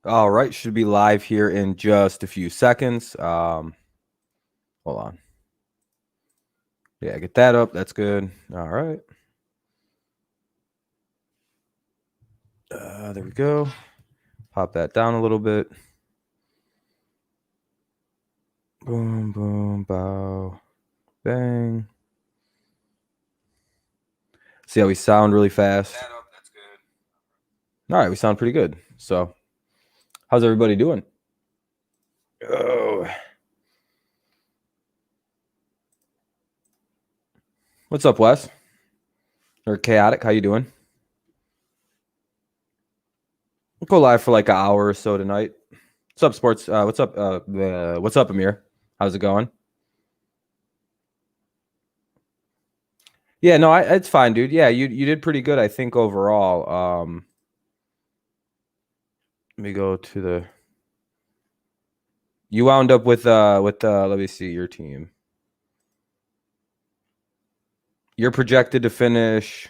All right, should be live here in just a few seconds. Hold on. Yeah, get that up. That's good. All right. There we go. Pop that down a little bit. Boom, boom, bow, bang. See how we sound really fast? That up, that's good. All right, we sound pretty good. So, how's everybody doing? Oh. What's up, Wes? Or Chaotic, how you doing? We'll go live for like an hour or so tonight. What's up, sports? What's up? What's up, Amir? How's it going? Yeah, no, it's fine, dude. Yeah, you did pretty good, I think, overall. Let me go to the. You wound up with let me see your team. You're projected to finish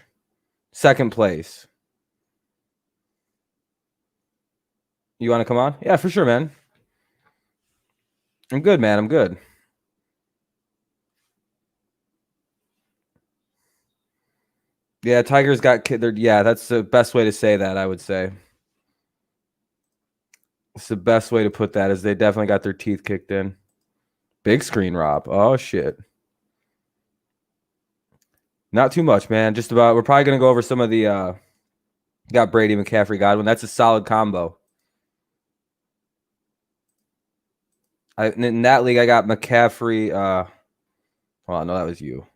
second place. You want to come on? Yeah, for sure, man. I'm good, man. I'm good. Yeah, Tigers got yeah, that's the best way to say that, I would say. It's the best way to put that is they definitely got their teeth kicked in. Big screen, Rob. Oh shit. Not too much, man. Just about. We're probably gonna go over some of the. Got Brady, McCaffrey, Godwin. That's a solid combo. In that league, I got McCaffrey. Well, no, that was you.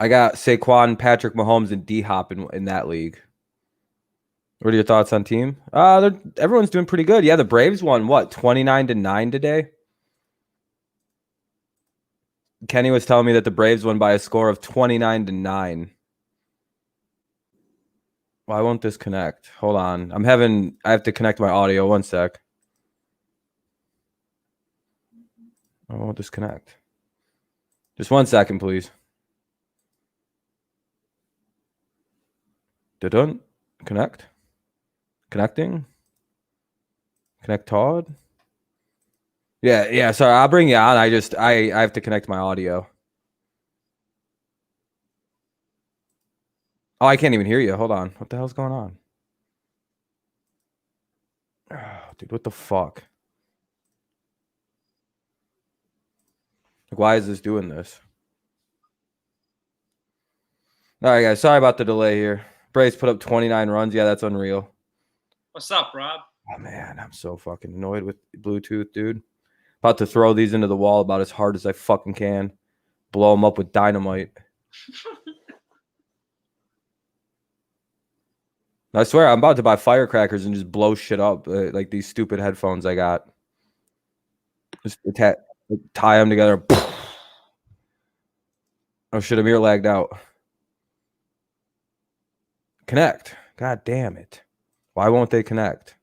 I got Saquon, Patrick Mahomes, and D Hop in that league. What are your thoughts on team? Everyone's doing pretty good. Yeah, the Braves won what 29-9 today. Kenny was telling me that the Braves won by a score of 29-9. Why won't this connect? Hold on. I have to connect my audio. One sec. I won't disconnect. Just 1 second, please. Didn't connect. Connecting. Connect Todd. Yeah. Sorry, I'll bring you on. I have to connect my audio. Oh, I can't even hear you. Hold on. What the hell's going on? Oh, dude, what the fuck? Like, why is this doing this? All right, guys. Sorry about the delay here. Braves put up 29 runs. Yeah, that's unreal. What's up, Rob? Oh man, I'm so fucking annoyed with Bluetooth, dude. About to throw these into the wall about as hard as I fucking can. Blow them up with dynamite. I swear, I'm about to buy firecrackers and just blow shit up, like these stupid headphones I got. Just tie them together. Oh shit, Amir lagged out. Connect. God damn it. Why won't they connect?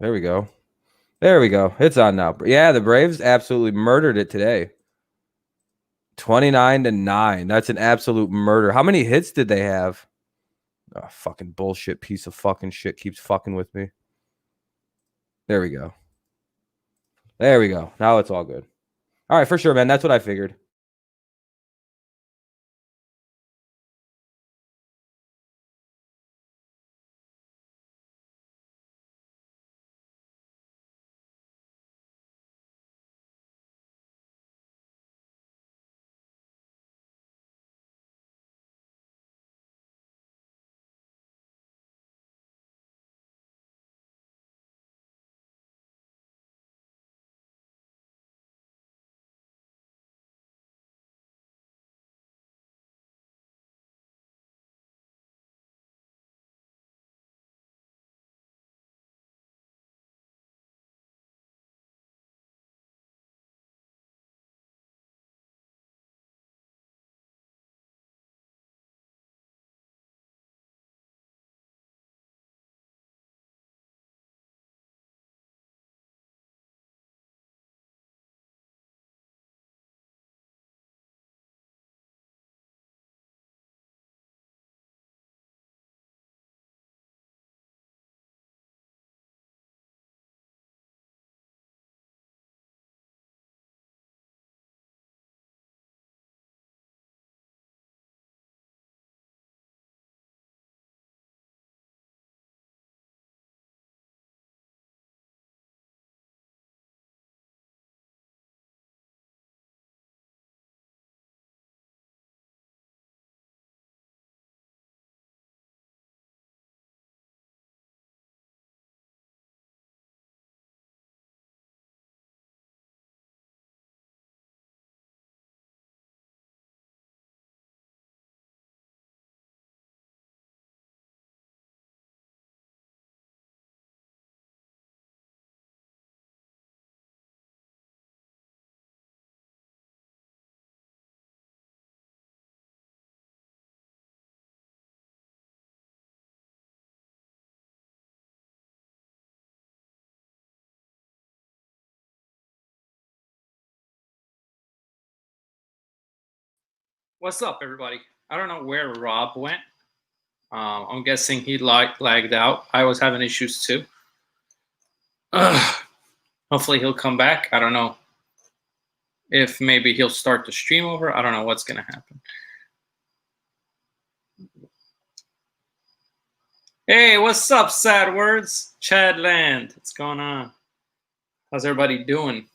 There we go. There we go. It's on now. Yeah, the Braves absolutely murdered it today. 29-9. That's an absolute murder. How many hits did they have? Oh, fucking bullshit piece of fucking shit keeps fucking with me. There we go. There we go. Now it's all good. All right, for sure, man. That's what I figured. What's up, everybody? I don't know where Rob went. I'm guessing he lagged out. I was having issues too. Hopefully he'll come back. I don't know if maybe he'll start the stream over. I don't know what's going to happen. Hey, what's up, Sad Words? Chad Land, what's going on? How's everybody doing?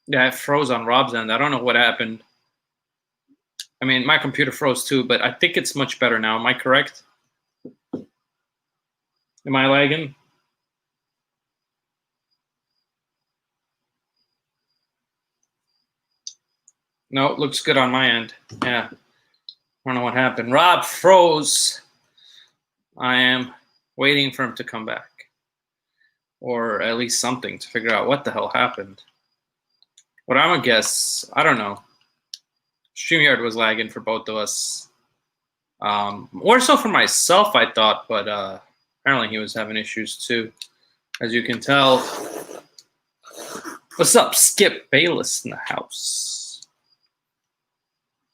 Yeah, it froze on Rob's end. I don't know what happened. I mean, my computer froze too, but I think it's much better now. Am I correct? Am I lagging? No, it looks good on my end. Yeah. I don't know what happened. Rob froze. I am waiting for him to come back. Or at least something to figure out what the hell happened. What I'm going to guess, I don't know. StreamYard was lagging for both of us. More so for myself, I thought, but apparently he was having issues too. As you can tell. What's up, Skip Bayless in the house?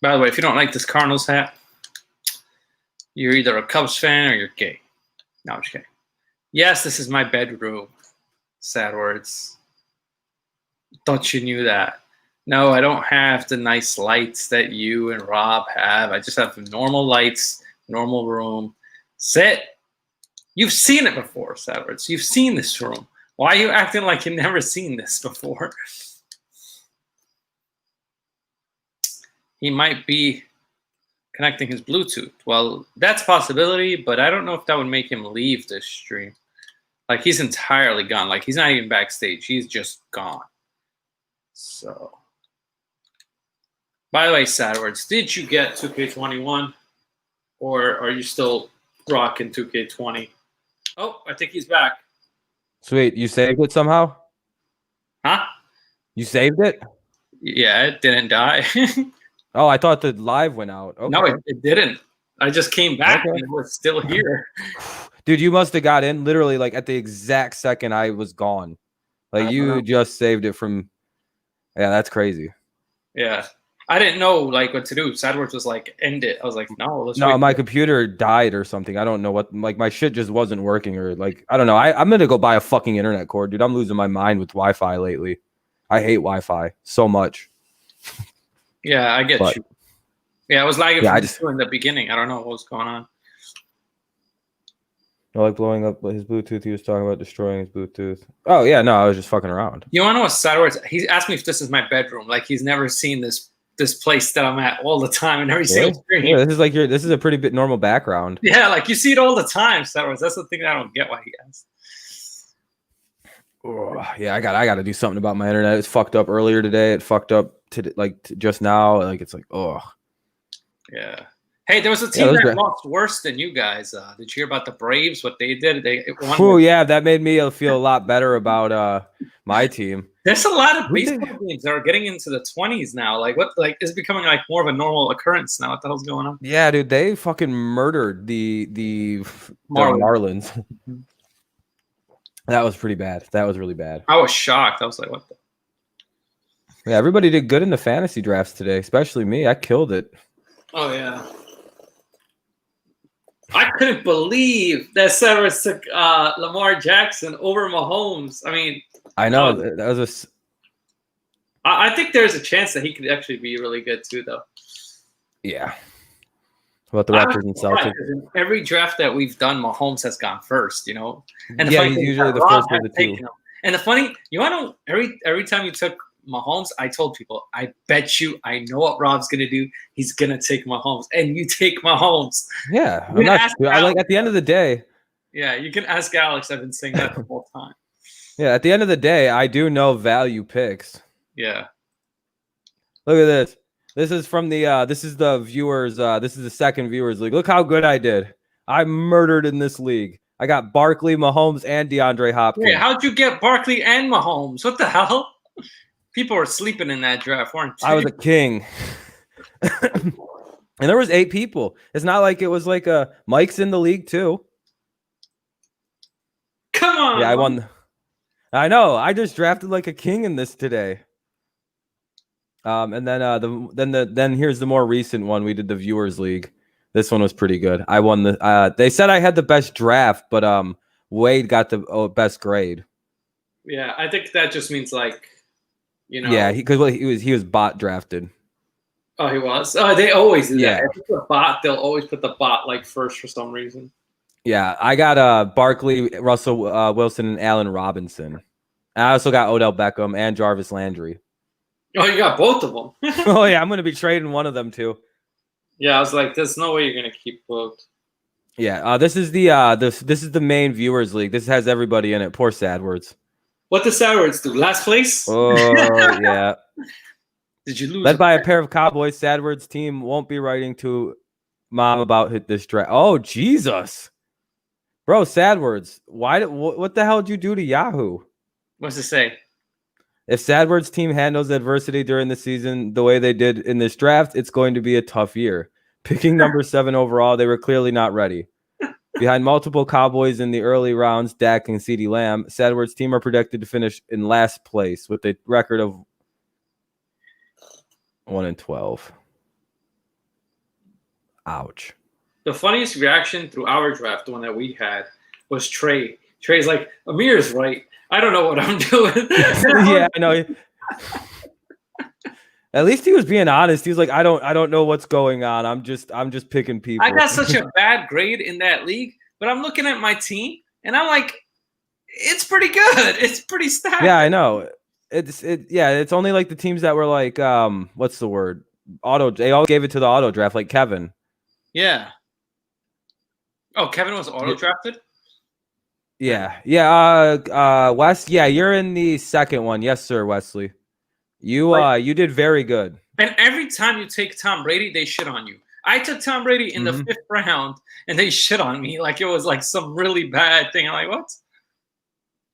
By the way, if you don't like this Cardinals hat, you're either a Cubs fan or you're gay. No, I'm just kidding. Yes, this is my bedroom. Sad words. Thought you knew that. No, I don't have the nice lights that you and Rob have. I just have normal lights, normal room. Sit. You've seen it before, Sad words. You've seen this room. Why are you acting like you've never seen this before? He might be connecting his Bluetooth. Well, that's a possibility, but I don't know if that would make him leave this stream. Like, he's entirely gone. Like, he's not even backstage. He's just gone. So, by the way, Sad Words, did you get 2K21? Or are you still rocking 2K20? Oh, I think he's back. Sweet. You saved it somehow? Huh? You saved it? Yeah, it didn't die. Oh, I thought the live went out. Okay. No, it didn't. I just came back Okay. and it was still here. Dude, you must have got in literally like at the exact second I was gone. Like you just saved it from. Yeah, that's crazy. Yeah. I didn't know like what to do. Sadworks was like, end it. I was like, no, let's No, wait. my computer died or something. I don't know what. Like my shit just wasn't working or like I don't know. I'm gonna go buy a fucking internet cord, dude. I'm losing my mind with Wi-Fi lately. I hate Wi-Fi so much. Yeah, I get you. Yeah, I was lagging from in the beginning. I don't know what was going on. I like blowing up his Bluetooth. He was talking about destroying his Bluetooth. Oh yeah, no, I was just fucking around. You want to know what Sadworks? He asked me if this is my bedroom. Like he's never seen this place that I'm at all the time in every single stream. Yeah, this is like this is a pretty bit normal background. Yeah, like you see it all the time, Sadworks. That's the thing that I don't get why he asked. Oh, yeah, I got to do something about my internet. It's fucked up earlier today. It fucked up just now. Like it's like Yeah. Hey, there was a team that lost worse than you guys. Did you hear about the Braves? What they did? They won. Oh yeah, that made me feel a lot better about my team. There's a lot of baseball games that are getting into the 20s now. Like what? Like it's becoming like more of a normal occurrence now. What the hell's going on? Yeah, dude, they fucking murdered the Marlins. That was pretty bad. That was really bad. I was shocked. I was like, what the? Yeah, everybody did good in the fantasy drafts today, especially me. I killed it. Oh, yeah. I couldn't believe that Severus took Lamar Jackson over Mahomes. I mean, I know. That was I think there's a chance that he could actually be really good, too, though. Yeah. About the Raptors and Celtics. In every draft that we've done, Mahomes has gone first, you know? And yeah, he's usually the first of the two. And the funny, you want to, every time you took Mahomes, I told people, I bet you I know what Rob's going to do. He's going to take Mahomes. And you take Mahomes. Yeah. Like at the end of the day. Yeah, you can ask Alex. I've been saying that the whole time. Yeah, at the end of the day, I do know value picks. Yeah. Look at this. This is from the this is the viewers this is the second viewers league. Look how good I did. I murdered in this league. I got Barkley, Mahomes, and DeAndre Hopkins. Wait, how'd you get Barkley and Mahomes? What the hell? People were sleeping in that draft, weren't they? I was a king. And there was 8 people. It's not like it was like Mike's in the league too. Come Come on. Yeah, I won. I know. I just drafted like a king in this today. And then here's the more recent one. We did the Viewers League. This one was pretty good. I won the. They said I had the best draft, but Wade got the best grade. Yeah, I think that just means like, Yeah, because he was bot drafted. Oh, he was. Oh, they always do Yeah. that. If it's a bot, they'll always put the bot like first for some reason. Yeah, I got Barkley, Russell Wilson, and Allen Robinson. And I also got Odell Beckham and Jarvis Landry. Oh, you got both of them. Oh yeah, I'm gonna be trading one of them too. Yeah, I was like, there's no way you're gonna keep both. Yeah, this is the this is the main Viewers League. This has everybody in it. Poor Sadwords. What does Sadwords do? Last place? Oh yeah. Did you lose? Led by a pair of Cowboys, Sadwords team won't be writing to mom about this draft. Oh Jesus, bro, Sadwords. What the hell did you do to Yahoo? What's it say? If Sadwords team handles adversity during the season the way they did in this draft, it's going to be a tough year. Picking number 7 overall, they were clearly not ready. Behind multiple Cowboys in the early rounds, Dak and CeeDee Lamb, Sadwords team are projected to finish in last place with a record of 1-12. Ouch. The funniest reaction through our draft, the one that we had, was Trey. Trey's like, Amir's right. I don't know what I'm doing. Yeah, I know. At least he was being honest. He was like, I don't know what's going on. I'm just picking people. I got such a bad grade in that league, but I'm looking at my team and I'm like, it's pretty good. It's pretty stacked. Yeah, I know. It's only like the teams that were like, what's the word? They all gave it to the auto draft, like Kevin. Yeah. Oh, Kevin was auto drafted? Yeah. Wes, yeah, you're in the second one. Yes, sir, Wesley. You did very good. And every time you take Tom Brady, they shit on you. I took Tom Brady in the 5th round, and they shit on me like it was like some really bad thing. I'm like, what?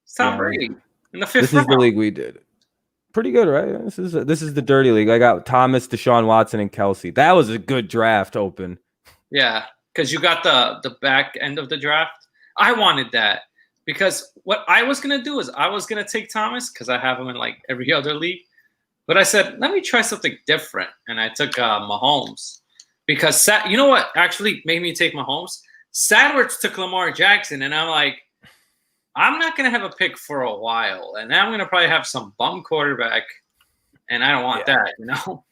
It's Tom Brady in the 5th round. This is the league we did. Pretty good, right? This is the dirty league. I got Thomas, Deshaun Watson, and Kelsey. That was a good draft open. Yeah, because you got the back end of the draft. I wanted that because what I was going to do is I was going to take Thomas because I have him in like every other league. But I said, let me try something different. And I took Mahomes because you know what actually made me take Mahomes? Sadwords took Lamar Jackson. And I'm like, I'm not going to have a pick for a while. And now I'm going to probably have some bum quarterback. And I don't want that, you know?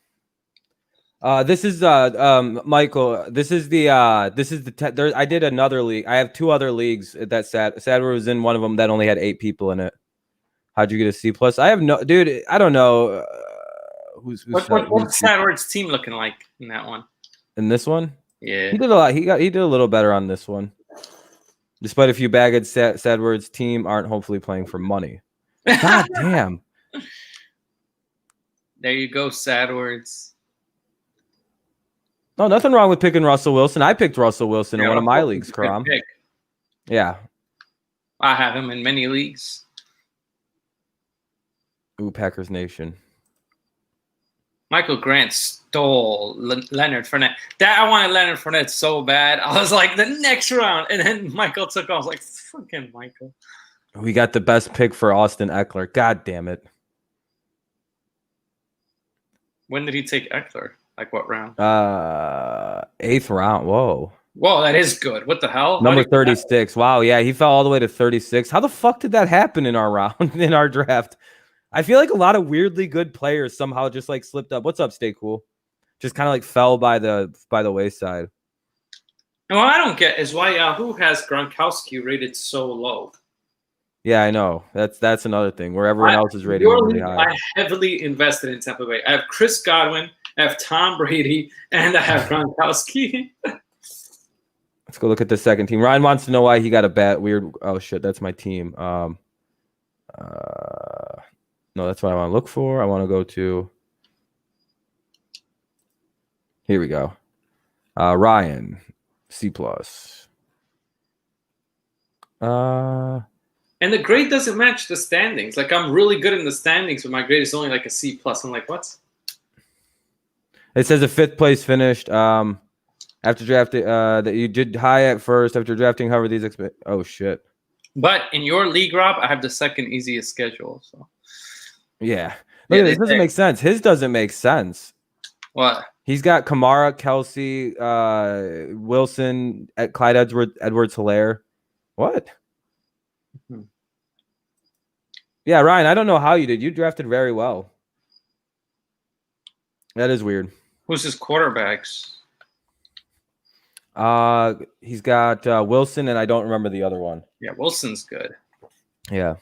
This is Michael. This is the I did another league. I have 2 other leagues that Sadward was in one of them that only had 8 people in it. How'd you get a C+? I have no, dude. I don't know. What's Sadward's team looking like in that one? In this one? Yeah, he did a lot. He did a little better on this one. Despite a few bagged, Sadward's team aren't hopefully playing for money. God damn. There you go, Sadwords. No, nothing wrong with picking Russell Wilson. I picked Russell Wilson in one of my leagues, Karam. Yeah. I have him in many leagues. Ooh, Packers Nation. Michael Grant stole Leonard Fournette. I wanted Leonard Fournette so bad. I was like, the next round. And then Michael took off. I was like, fucking Michael. We got the best pick for Austin Eckler. God damn it. When did he take Eckler? Like what round? 8th round. Whoa. Whoa, that is good. What the hell? Number 36. Wow, yeah, he fell all the way to 36. How the fuck did that happen in our round, in our draft? I feel like a lot of weirdly good players somehow just like slipped up. What's up, Stay Cool? Just kind of like fell by the wayside. And what I don't get is why Yahoo has Gronkowski rated so low. Yeah, I know. That's another thing where everyone else is rated really high. I heavily invested in Tampa Bay. I have Chris Godwin, I have Tom Brady, and I have Gronkowski. Let's go look at the second team. Ryan wants to know why he got a weird. Oh shit, that's my team. No, that's what I want to look for. I want to go to. Here we go. Ryan, C+. And the grade doesn't match the standings. Like I'm really good in the standings, but my grade is only like a C+. I'm like, what? It says a 5th place finished. After drafting, that you did high at first. After drafting, however, oh shit. But in your league, Rob, I have the second easiest schedule. So Yeah. Look at this. It doesn't make sense. His doesn't make sense. What? He's got Kamara, Kelsey, Wilson, Clyde Edwards-Helaire. What? Yeah, Ryan, I don't know how you did. You drafted very well. That is weird. Who's his quarterbacks? He's got Wilson, and I don't remember the other one. Yeah, Wilson's good. Yeah.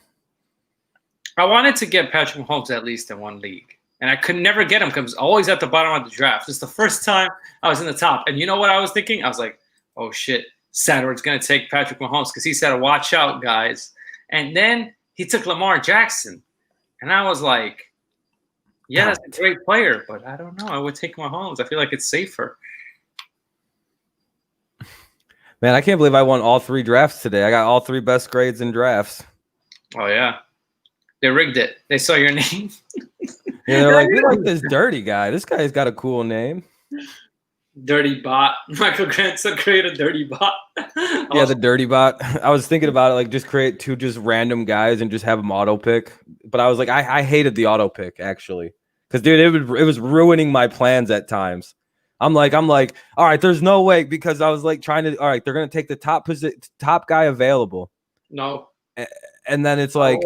I wanted to get Patrick Mahomes at least in one league, and I could never get him because I was always at the bottom of the draft. This is the first time I was in the top. And you know what I was thinking? I was like, oh, shit, Sadward's going to take Patrick Mahomes because he said, watch out, guys. And then he took Lamar Jackson. And I was like, yeah, that's a great player, but I don't know. I would take Mahomes. I feel like it's safer. Man, I can't believe I won all 3 drafts today. I got all 3 best grades in drafts. Oh, yeah. They rigged it. They saw your name. Yeah, they're like, we like this dirty guy. This guy's got a cool name. Dirty bot. Michael Grant's create a dirty bot. Yeah, the dirty bot. I was thinking about it, like just create 2 just random guys and just have them auto pick. But I was like, I hated the auto pick actually, because dude, it was ruining my plans at times. I'm like, all right, there's no way, because I was like trying to. All right, they're gonna take the top guy available. No, and then it's like,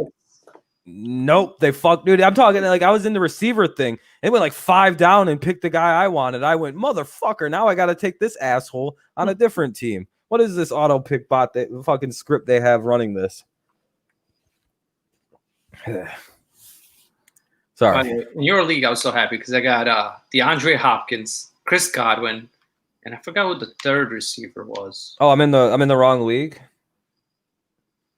nope, they fucked, dude. I'm talking like I was in the receiver thing. They went like 5 down and picked the guy I wanted. I went, motherfucker. Now I got to take this asshole on a different team. What is this auto pick bot? The fucking script they have running this? Sorry. In your league, I was so happy because I got DeAndre Hopkins, Chris Godwin, and I forgot what the third receiver was. Oh, I'm in the wrong league.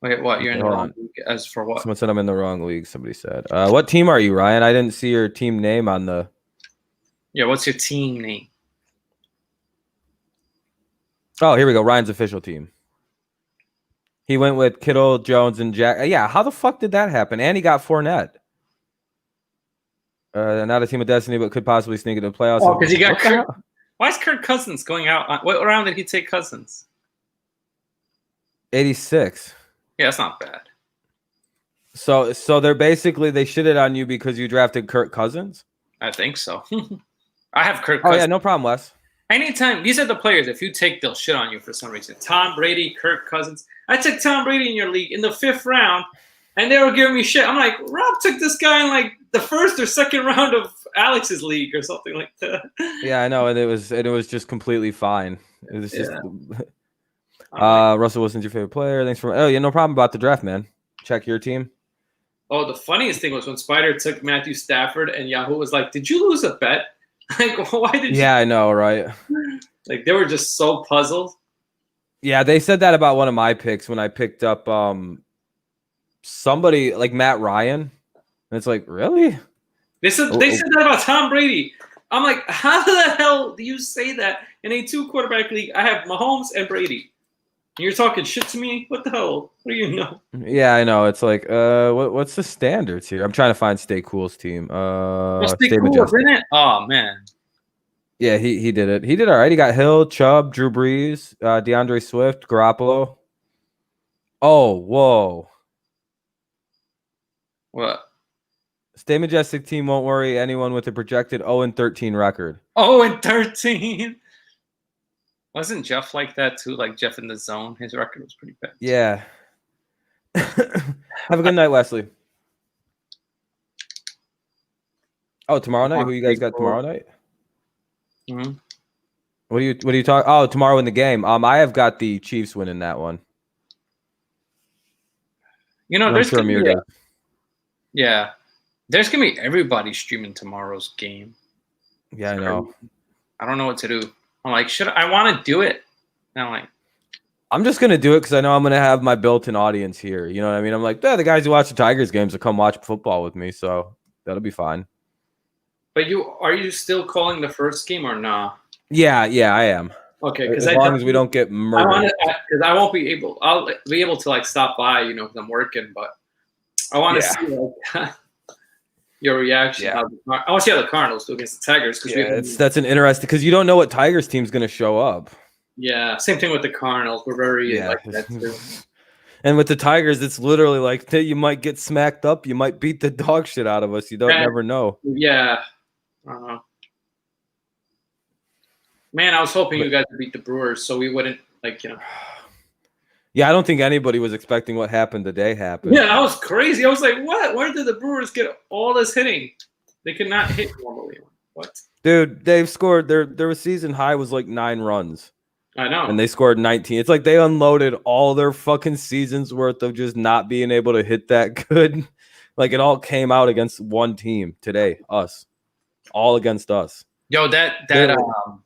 Wait, what? You're in the wrong league? As for what? Someone said I'm in the wrong league. Somebody said. What team are you, Ryan? I didn't see your team name on the. Yeah, what's your team name? Oh, here we go. Ryan's official team. He went with Kittle, Jones, and Jack. Yeah, how the fuck did that happen? And he got Fournette. Not a team of destiny, but could possibly sneak into the playoffs. Oh, because he got Kirk. Why is Kirk Cousins going out? What round did he take Cousins? 86. Yeah, that's not bad. So they're basically, they shitted on you because you drafted Kirk Cousins? I think so. I have Kirk Cousins. Oh, yeah, no problem, Wes. Anytime, these are the players, if you take, they'll shit on you for some reason. Tom Brady, Kirk Cousins. I took Tom Brady in your league in the 5th round, and they were giving me shit. I'm like, Rob took this guy in like the 1st or 2nd round of Alex's league or something like that. Yeah, I know, and it was just completely fine. It was just Russell Wilson's your favorite player. Thanks for no problem about the draft, man. Check your team. Oh, the funniest thing was when Spider took Matthew Stafford and Yahoo was like, "Did you lose a bet?" Like, why did you? Yeah, I know, right? Like, they were just so puzzled. Yeah, they said that about one of my picks when I picked up somebody like Matt Ryan. And it's like, really? They said that about Tom Brady. I'm like, how the hell do you say that in a 2-quarterback league? I have Mahomes and Brady. And you're talking shit to me? What the hell? What do you know? Yeah, I know. It's like, what's the standards here? I'm trying to find Stay Cool's team. Stay Cool, isn't it? Oh man. Yeah, he did it. He did all right. He got Hill, Chubb, Drew Brees, DeAndre Swift, Garoppolo. Oh, whoa. What? Stay Majestic team won't worry anyone with a projected 0-13 record. 0-13. Wasn't Jeff like that too? Like Jeff in the Zone, his record was pretty bad. Yeah. Have a good night, Wesley. Oh, tomorrow night. Who you guys got tomorrow night? Mm-hmm. What do you talk? Oh, tomorrow in the game. I have got the Chiefs winning that one. You know, there's gonna be there's gonna be everybody streaming tomorrow's game. Yeah, I know. I don't know what to do. I'm like, I want to do it? And I'm like, I'm just gonna do it because I know I'm gonna have my built-in audience here. You know what I mean? I'm like, the guys who watch the Tigers games will come watch football with me, so that'll be fine. But are you still calling the first game or nah? Yeah, I am. Okay, as long as we don't get murdered. Because I won't be able. I'll be able to like stop by, because I'm working. But I want to see like, your reaction. Yeah. I want to see how the Cardinals do against the Tigers. That's an interesting, because you don't know what Tigers team's going to show up. Yeah, same thing with the Cardinals. We're very like that too. And with the Tigers, it's literally like you might get smacked up, you might beat the dog shit out of us. You don't never know. Yeah. Man, I was hoping you guys would beat the Brewers so we wouldn't Yeah, I don't think anybody was expecting what happened today happen. Yeah, that was crazy. I was like, what? Where did the Brewers get all this hitting? They could not hit normally. What? Dude, they've scored their season high was like 9 runs. I know. And they scored 19. It's like they unloaded all their fucking season's worth of just not being able to hit that good. Like it all came out against one team today, us. All against us. Yo, that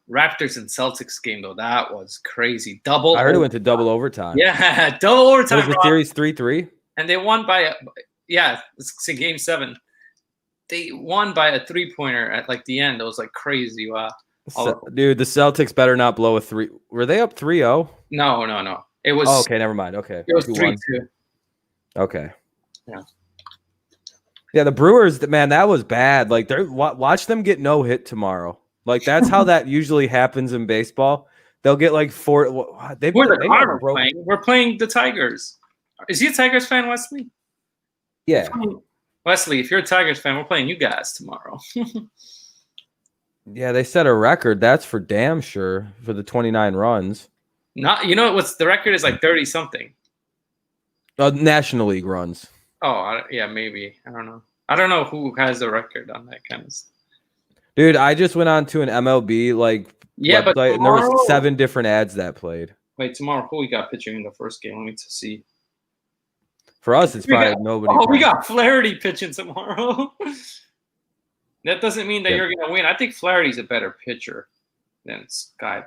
Raptors and Celtics game though, that was crazy. Double. I heard it went to double overtime. Yeah, double overtime. Was the series 3-3? And they won by it's in game 7. They won by a 3-pointer at like the end. It was like crazy. Wow. Dude, the Celtics better not blow a 3. Were they up 3-0? No. It was okay, never mind. Okay. It was 3-2. Okay. Yeah. Yeah, the Brewers, man, that was bad. Like, watch them get no hit tomorrow. Like, that's how that usually happens in baseball. They'll get like 4. We're the Cardinals playing. We're playing the Tigers. Is he a Tigers fan, Wesley? Yeah. Wesley, if you're a Tigers fan, we're playing you guys tomorrow. Yeah, they set a record. That's for damn sure for the 29 runs. Not, you know what's the record is like 30 something. National League runs. Oh, yeah, maybe. I don't know. I don't know who has the record on that kind of stuff. Dude, I just went on to an MLB website, but tomorrow, and there was 7 different ads that played. Wait, tomorrow who we got pitching in the first game? Let me see. For us, it's probably nobody. Oh, we got Flaherty pitching tomorrow. That doesn't mean that you're going to win. I think Flaherty's a better pitcher than Sky.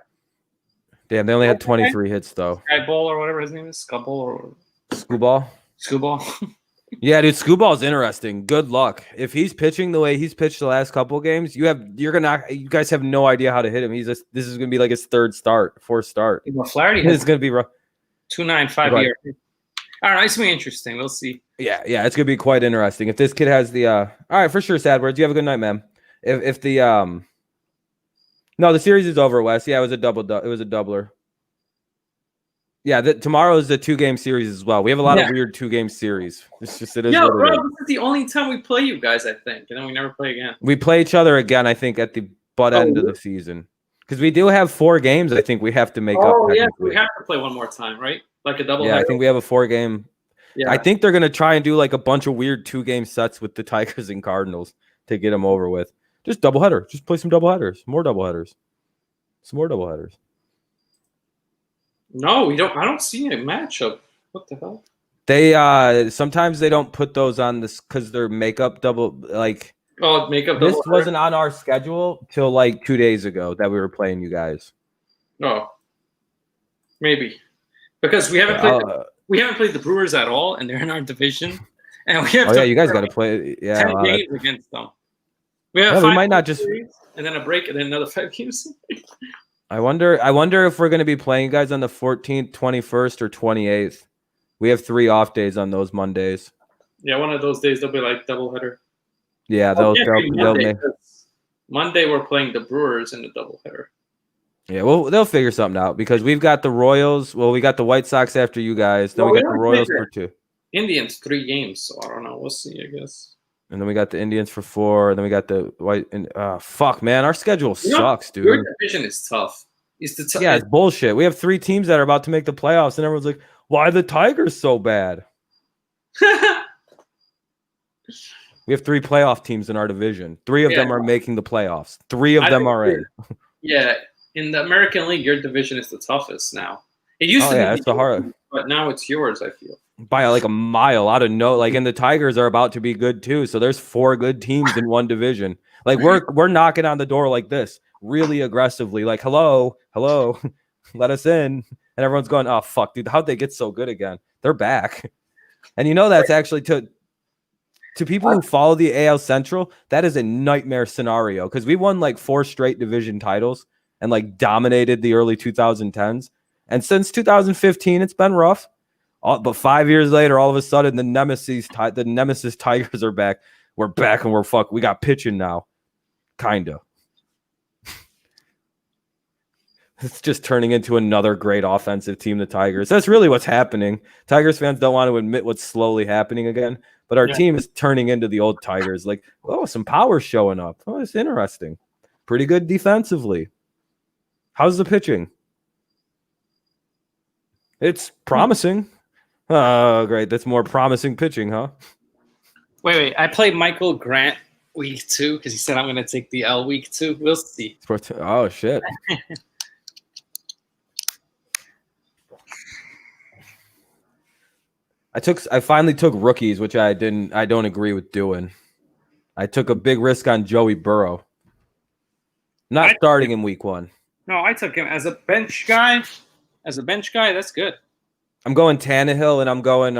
Damn, they only had 23 hits, though. Sky Ball or whatever his name is. Scuball or Scooball. Yeah, dude, Scooball's interesting. Good luck. If he's pitching the way he's pitched the last couple of games, you guys have no idea how to hit him. This is going to be like his 4th start. Well, Flaherty is going to be rough. 2.95 year. All right, it's going to be interesting. We'll see. Yeah, it's going to be quite interesting. If this kid has the all right, for sure, Sadwords, you have a good night, man. If the no, the series is over, Wes. Yeah, it was a doubler. Yeah, tomorrow is the 2-game series as well. We have a lot of weird 2-game series. It's just it is. Yeah, bro, this is the only time we play you guys, I think, and then we never play again. We play each other again, I think, at the end of the season, because we do have 4 games. I think we have to make up. Oh yeah, we have to play one more time, right? Like a double. Yeah, I think we have a 4-game. Yeah, I think they're gonna try and do like a bunch of weird 2-game sets with the Tigers and Cardinals to get them over with. Just doubleheader. Just play some doubleheaders. More doubleheaders. Some more doubleheaders. No, we don't. I don't see a matchup. What the hell? They sometimes they don't put those on this because they're makeup double like. Oh, makeup. This wasn't on our schedule till like 2 days ago that we were playing you guys. Oh, maybe because we haven't played the Brewers at all, and they're in our division, and we have. You guys got to play. Yeah, 10 games against them. We have 5 we might not just and then a break, and then another 5 games. I wonder if we're going to be playing you guys on the 14th, 21st, or 28th. We have 3 off days on those Mondays. Yeah, one of those days they'll be like doubleheader. Yeah, Monday we're playing the Brewers in the doubleheader. Yeah, well, they'll figure something out because we've got the Royals. Well, we got the White Sox after you guys. Then we got the Royals for 2. Indians 3 games, so I don't know. We'll see, I guess. And then we got the Indians for 4. And then we got the White. And fuck, man, our schedule sucks, dude. Your division is tough. Yeah, it's bullshit. We have 3 teams that are about to make the playoffs, and everyone's like, "Why are the Tigers so bad?" We have 3 playoff teams in our division. 3 of them are making the playoffs. 3 of them are in. Yeah, in the American League, your division is the toughest now. It used to be, it's the hard, but now it's yours. I feel by like a mile out of and the Tigers are about to be good too. So there's 4 good teams in one division. Like we're knocking on the door like this, really aggressively, like hello, let us in, and everyone's going, oh fuck, dude, how'd they get so good again? They're back, and that's actually to people who follow the AL Central, that is a nightmare scenario because we won like 4 straight division titles and like dominated the early 2010s, and since 2015 it's been rough. But 5 years later, all of a sudden, the Nemesis Tigers are back. We're back and we got pitching now. Kinda. It's just turning into another great offensive team, the Tigers. That's really what's happening. Tigers fans don't want to admit what's slowly happening again, but our team is turning into the old Tigers. Like, oh, some power showing up. Oh, it's interesting. Pretty good defensively. How's the pitching? It's promising. Oh, great. That's more promising pitching, huh? Wait. I played Michael Grant week 2 because he said I'm going to take the L week 2. We'll see. Oh, shit. I finally took rookies, which I don't agree with doing. I took a big risk on Joey Burrow. Not starting in week 1. No, I took him as a bench guy. That's good. I'm going Tannehill, and I'm going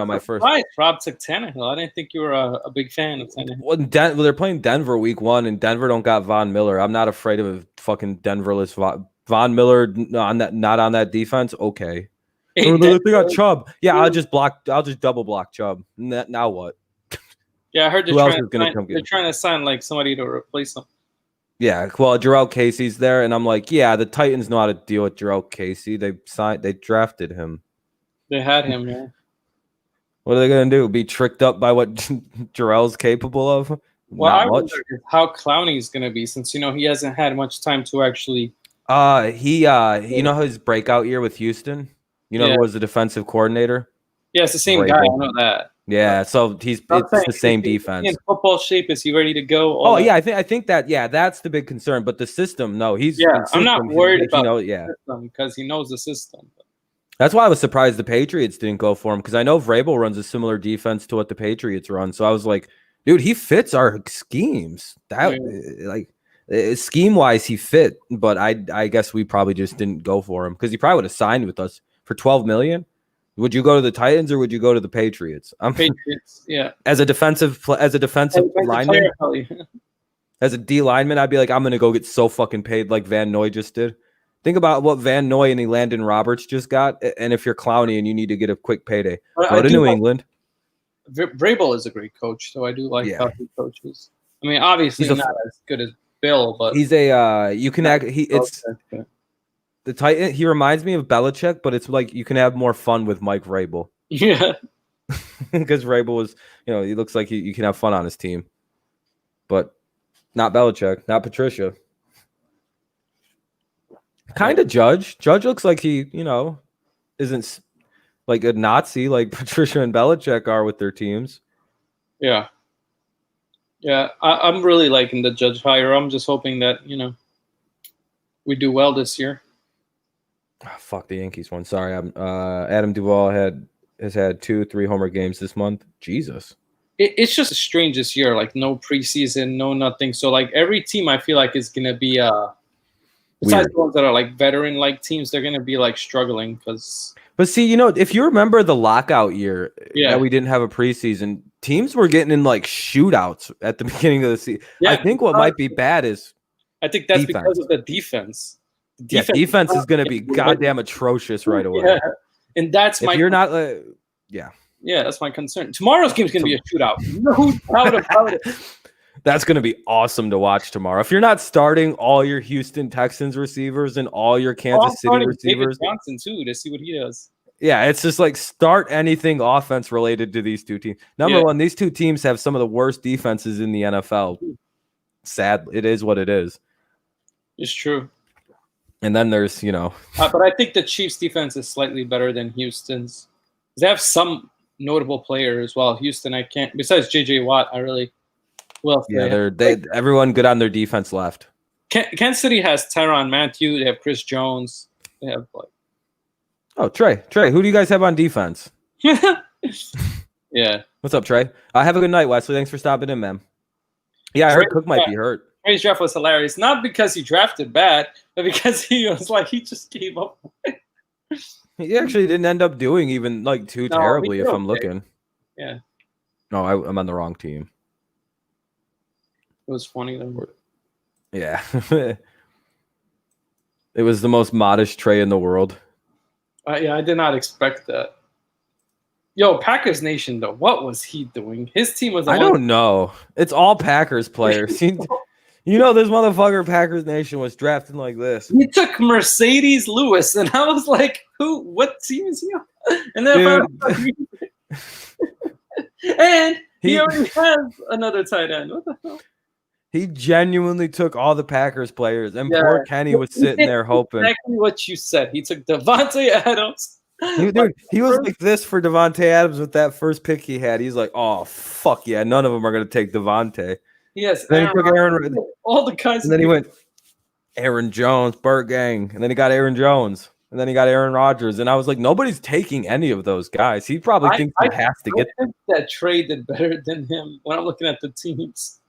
my first. Right, Rob took Tannehill. I didn't think you were a big fan of Tannehill. Well, they're playing Denver week 1, and Denver don't got Von Miller. I'm not afraid of a fucking Denverless Von Miller not on that defense. Okay. Hey, they got Chubb. Yeah, I'll just double block Chubb. Now what? Yeah, I heard they're trying to sign like somebody to replace him. Yeah, well, Jarrell Casey's there, and I'm like, yeah, the Titans know how to deal with Jarrell Casey. They drafted him. They had him, yeah. What are they gonna do? Be tricked up by what Jarrell's capable of? Well, I wonder how Clowney's gonna be, since he hasn't had much time to actually. You know his breakout year with Houston. Who was the defensive coordinator? Yeah, it's the same guy. I know that. Yeah, so it's the same defense. In football shape, is he ready to go? I think that that's the big concern. But the system, no, he's I'm not worried about the system because he knows the system. That's why I was surprised the Patriots didn't go for him, because I know Vrabel runs a similar defense to what the Patriots run. So I was like, dude, he fits our schemes. Scheme wise, he fit, but I guess we probably just didn't go for him because he probably would have signed with us for $12 million. Would you go to the Titans or would you go to the Patriots? Patriots, yeah. As a defensive lineman, as a D lineman, I'd be like, I'm gonna go get so fucking paid like Van Noy just did. Think about what Van Noy and Elandon Roberts just got, and if you're Clowney and you need to get a quick payday, go to New England. Vrabel is a great coach, so I do like how he coaches. I mean, obviously he's not as good as Bill, but he's the Titan. He reminds me of Belichick, but it's like you can have more fun with Mike Vrabel. Yeah, because Vrabel was, he looks like you can have fun on his team, but not Belichick, not Patricia. Kind of Judge. Judge looks like he, isn't like a Nazi like Patricia and Belichick are with their teams. Yeah. Yeah, I'm really liking the Judge hire. I'm just hoping that, we do well this year. Oh, fuck the Yankees one. Sorry. Adam Duvall has had 2-3 homer games this month. Jesus. It's just strange this year. Like no preseason, no nothing. So like every team I feel like is going to be besides the ones that are like veteran like teams, they're going to be like struggling because. But see, if you remember the lockout year that we didn't have a preseason, teams were getting in like shootouts at the beginning of the season. Yeah, I think what might be bad is I think that's because of the defense. Defense is going to be goddamn atrocious right away. Yeah. And that's if you're not Yeah, that's my concern. Tomorrow's game is going to be a shootout. No doubt about it. That's going to be awesome to watch tomorrow. If you're not starting all your Houston Texans receivers and all your Kansas City receivers, David Johnson too, to see what he does. Yeah, it's just like start anything offense related to these two teams. Number one, these two teams have some of the worst defenses in the NFL. Sad, it is what it is. It's true. And then there's, but I think the Chiefs' defense is slightly better than Houston's. They have some notable players. Well, Houston, I can't. Besides J.J. Watt, I really. Well, yeah, everyone good on their defense left. Kansas City has Tyrann Mathieu. They have Chris Jones. They have Trey. Who do you guys have on defense? Yeah. What's up, Trey? Have a good night, Wesley. Thanks for stopping in, man. Yeah, I heard Cook might be hurt. Trey's draft was hilarious. Not because he drafted bad, but because he was like he just gave up. He actually didn't end up doing even like too terribly if I'm looking. Yeah. No, I'm on the wrong team. It was funny though. Yeah. It was the most modest Trey in the world. Yeah, I did not expect that. Yo, Packers Nation though, what was he doing? His team was. I don't know. It's all Packers players. You know, this motherfucker Packers Nation was drafting like this. He took Mercedes Lewis, and I was like, "Who? What team is he on?" And then and he already has another tight end. What the hell? He genuinely took all the Packers players, and poor Kenny was sitting there hoping. Exactly what you said. He took Devontae Adams. He was like this for Devontae Adams with that first pick he had. He's like, oh fuck yeah, none of them are gonna take Devontae. Yes. Then he took Aaron. All the guys. And then he went Aaron Jones, Burt Gang, and then he got Aaron Jones, and then he got Aaron Rodgers, and I was like, nobody's taking any of those guys. He probably thinks he has to get them. That Trey did better than him when I'm looking at the teams.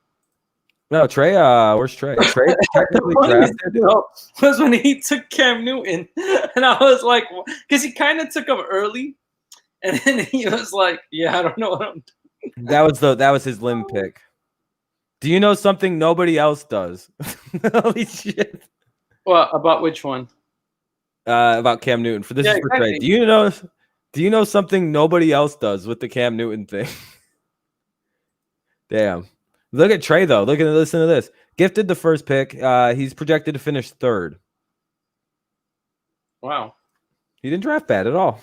No, Trey. Where's Trey? Trey technically drafted. Was when he took Cam Newton, and I was like, because he kind of took him early, and then he was like, "Yeah, I don't know what I'm doing." That was his limb pick. Do you know something nobody else does? Holy shit! Well, about which one? About Cam Newton. For this is for Trey. Do you know something nobody else does with the Cam Newton thing? Damn. Look at Trey though. Listen to this. Gifted the first pick. He's projected to finish third. Wow. He didn't draft bad at all.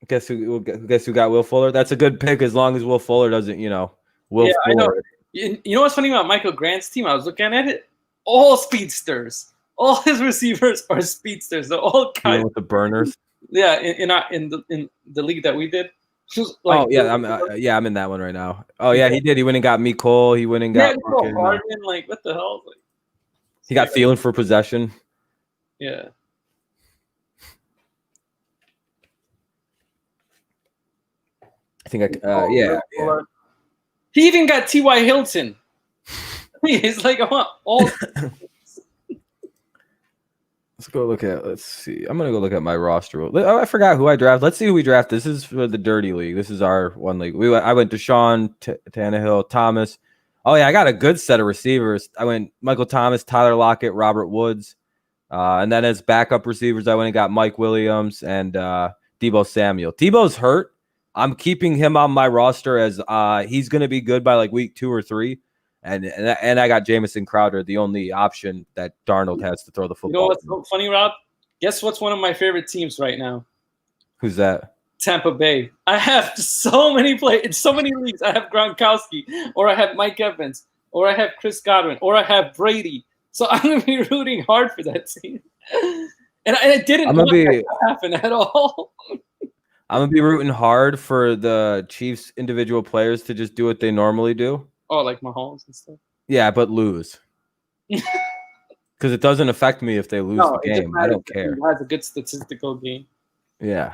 Guess who got Will Fuller? That's a good pick as long as Will Fuller doesn't, Will Fuller. I know. You know what's funny about Michael Grant's team? I was looking at it. All speedsters. All his receivers are speedsters. They're all kind with the burners. Yeah, in the league that we did. Like, I'm in that one right now. Oh yeah, he did. He went and got me Cole. He went and got Hardman. Like what the hell? Like, he got Thielen for possession. Yeah. I think yeah. He even got T.Y. Hilton. He's like, I want all. Let's see. I'm going to go look at my roster. I forgot who I drafted. Let's see who we drafted. This is for the Dirty League. This is our one league. I went to Sean, Tannehill, Thomas. Oh, yeah, I got a good set of receivers. I went Michael Thomas, Tyler Lockett, Robert Woods. And then as backup receivers, I went and got Mike Williams and Deebo Samuel. Deebo's hurt. I'm keeping him on my roster as he's going to be good by like week 2 or 3. And I got Jamison Crowder, the only option that Darnold has to throw the football. You know what's so funny, Rob? Guess what's one of my favorite teams right now? Who's that? Tampa Bay. I have so many players in so many leagues. I have Gronkowski, or I have Mike Evans, or I have Chris Godwin, or I have Brady. So I'm going to be rooting hard for that team. And I didn't want that to happen at all. I'm going to be rooting hard for the Chiefs' individual players to just do what they normally do. Oh, like Mahomes and stuff? Yeah, but lose. Because it doesn't affect me if they lose the game. I don't care. He has a good statistical game. Yeah.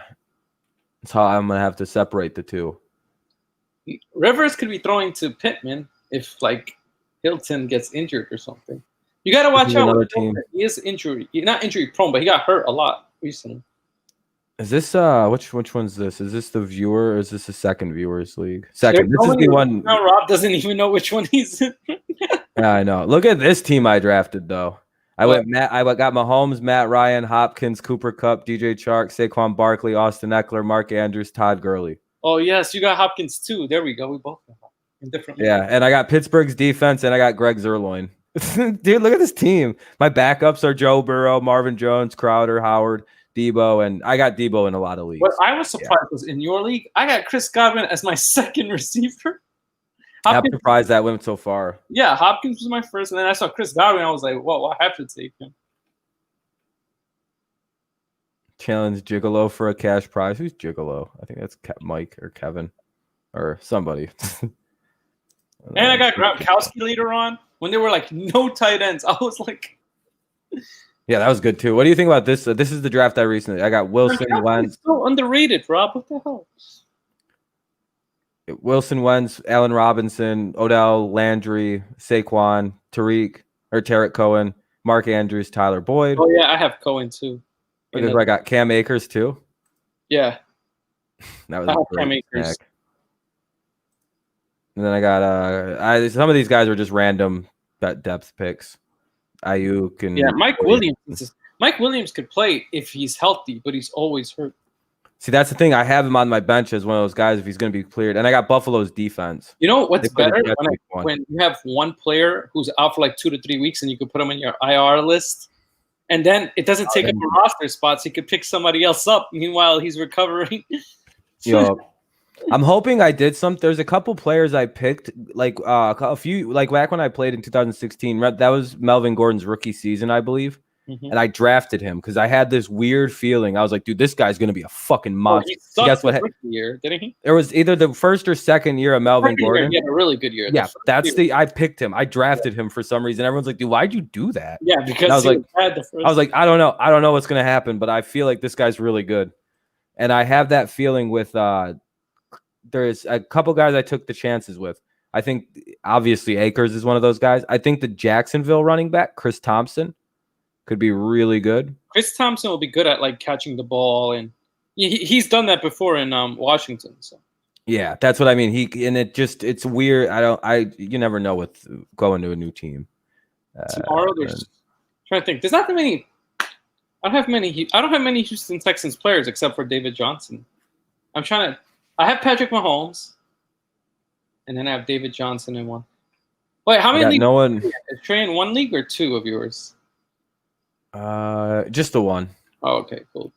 That's how I'm going to have to separate the two. Rivers could be throwing to Pittman if, like, Hilton gets injured or something. You got to watch out. He is injury. He's not injury prone, but he got hurt a lot recently. Is this which one's this? Is this the viewer or is this the second viewers league? Second. This is the one. No, Rob doesn't even know which one he's in. Yeah, I know. Look at this team I drafted though. I got Mahomes, Matt Ryan, Hopkins, Cooper Kupp, DJ Chark, Saquon Barkley, Austin Eckler, Mark Andrews, Todd Gurley. Oh yes, you got Hopkins too. There we go. We both got in different. Yeah, and I got Pittsburgh's defense, and I got Greg Zerloin. Dude, look at this team. My backups are Joe Burrow, Marvin Jones, Crowder, Howard, Debo, and I got Debo in a lot of leagues. What I was surprised was in your league, I got Chris Godwin as my second receiver. I'm surprised that went so far. Yeah, Hopkins was my first, and then I saw Chris Godwin. I was like, whoa, I have to take him. Challenge Gigolo for a cash prize. Who's Gigolo? I think that's Mike or Kevin or somebody. And I got Gronkowski later on when there were like no tight ends. I was like, yeah, that was good too. What do you think about this? This is the draft I recently. I got Wilson Wentz. So underrated, Rob. What the hell? Wilson Wentz, Allen Robinson, Odell, Landry, Saquon, Tarek Cohen, Mark Andrews, Tyler Boyd. Oh yeah, I have Cohen too. Because I got Cam Akers too. Yeah, that was Cam Akers. Snack. And then I got some of these guys are just random depth picks. Ayuk and Mike Williams. Mike Williams could play if he's healthy, but he's always hurt. See, that's the thing. I have him on my bench as one of those guys if he's going to be cleared. And I got Buffalo's defense. You know what's They put better? it When you have one player who's out for like 2 to 3 weeks and you can put him in your IR list, and then it doesn't take up a roster spot, so you could pick somebody else up. Meanwhile, he's recovering. Yo, I'm hoping I did some. There's a couple players I picked, like a few, like back when I played in 2016. That was Melvin Gordon's rookie season, I believe. And I drafted him because I had this weird feeling. I was like, dude, this guy's gonna be a fucking monster. He guess what? Rookie year, didn't he? It was either the first or second year of Melvin Gordon. He had a really good year. Yeah, I picked him. I drafted him for some reason. Everyone's like, dude, why'd you do that? Yeah, because I was like, I don't know what's gonna happen, but I feel like this guy's really good. And I have that feeling with there's a couple guys I took the chances with. I think obviously Akers is one of those guys. I think the Jacksonville running back, Chris Thompson, could be really good. Chris Thompson will be good at like catching the ball, and he's done that before in Washington. So yeah, that's what I mean. It's weird. You never know with going to a new team. Tomorrow there's trying to think. There's not that many. I don't have many Houston Texans players except for David Johnson. I have Patrick Mahomes, and then I have David Johnson in one. Wait, how many leagues? No one. Is Trey in one league or two of yours? Just the one. Oh, okay, cool.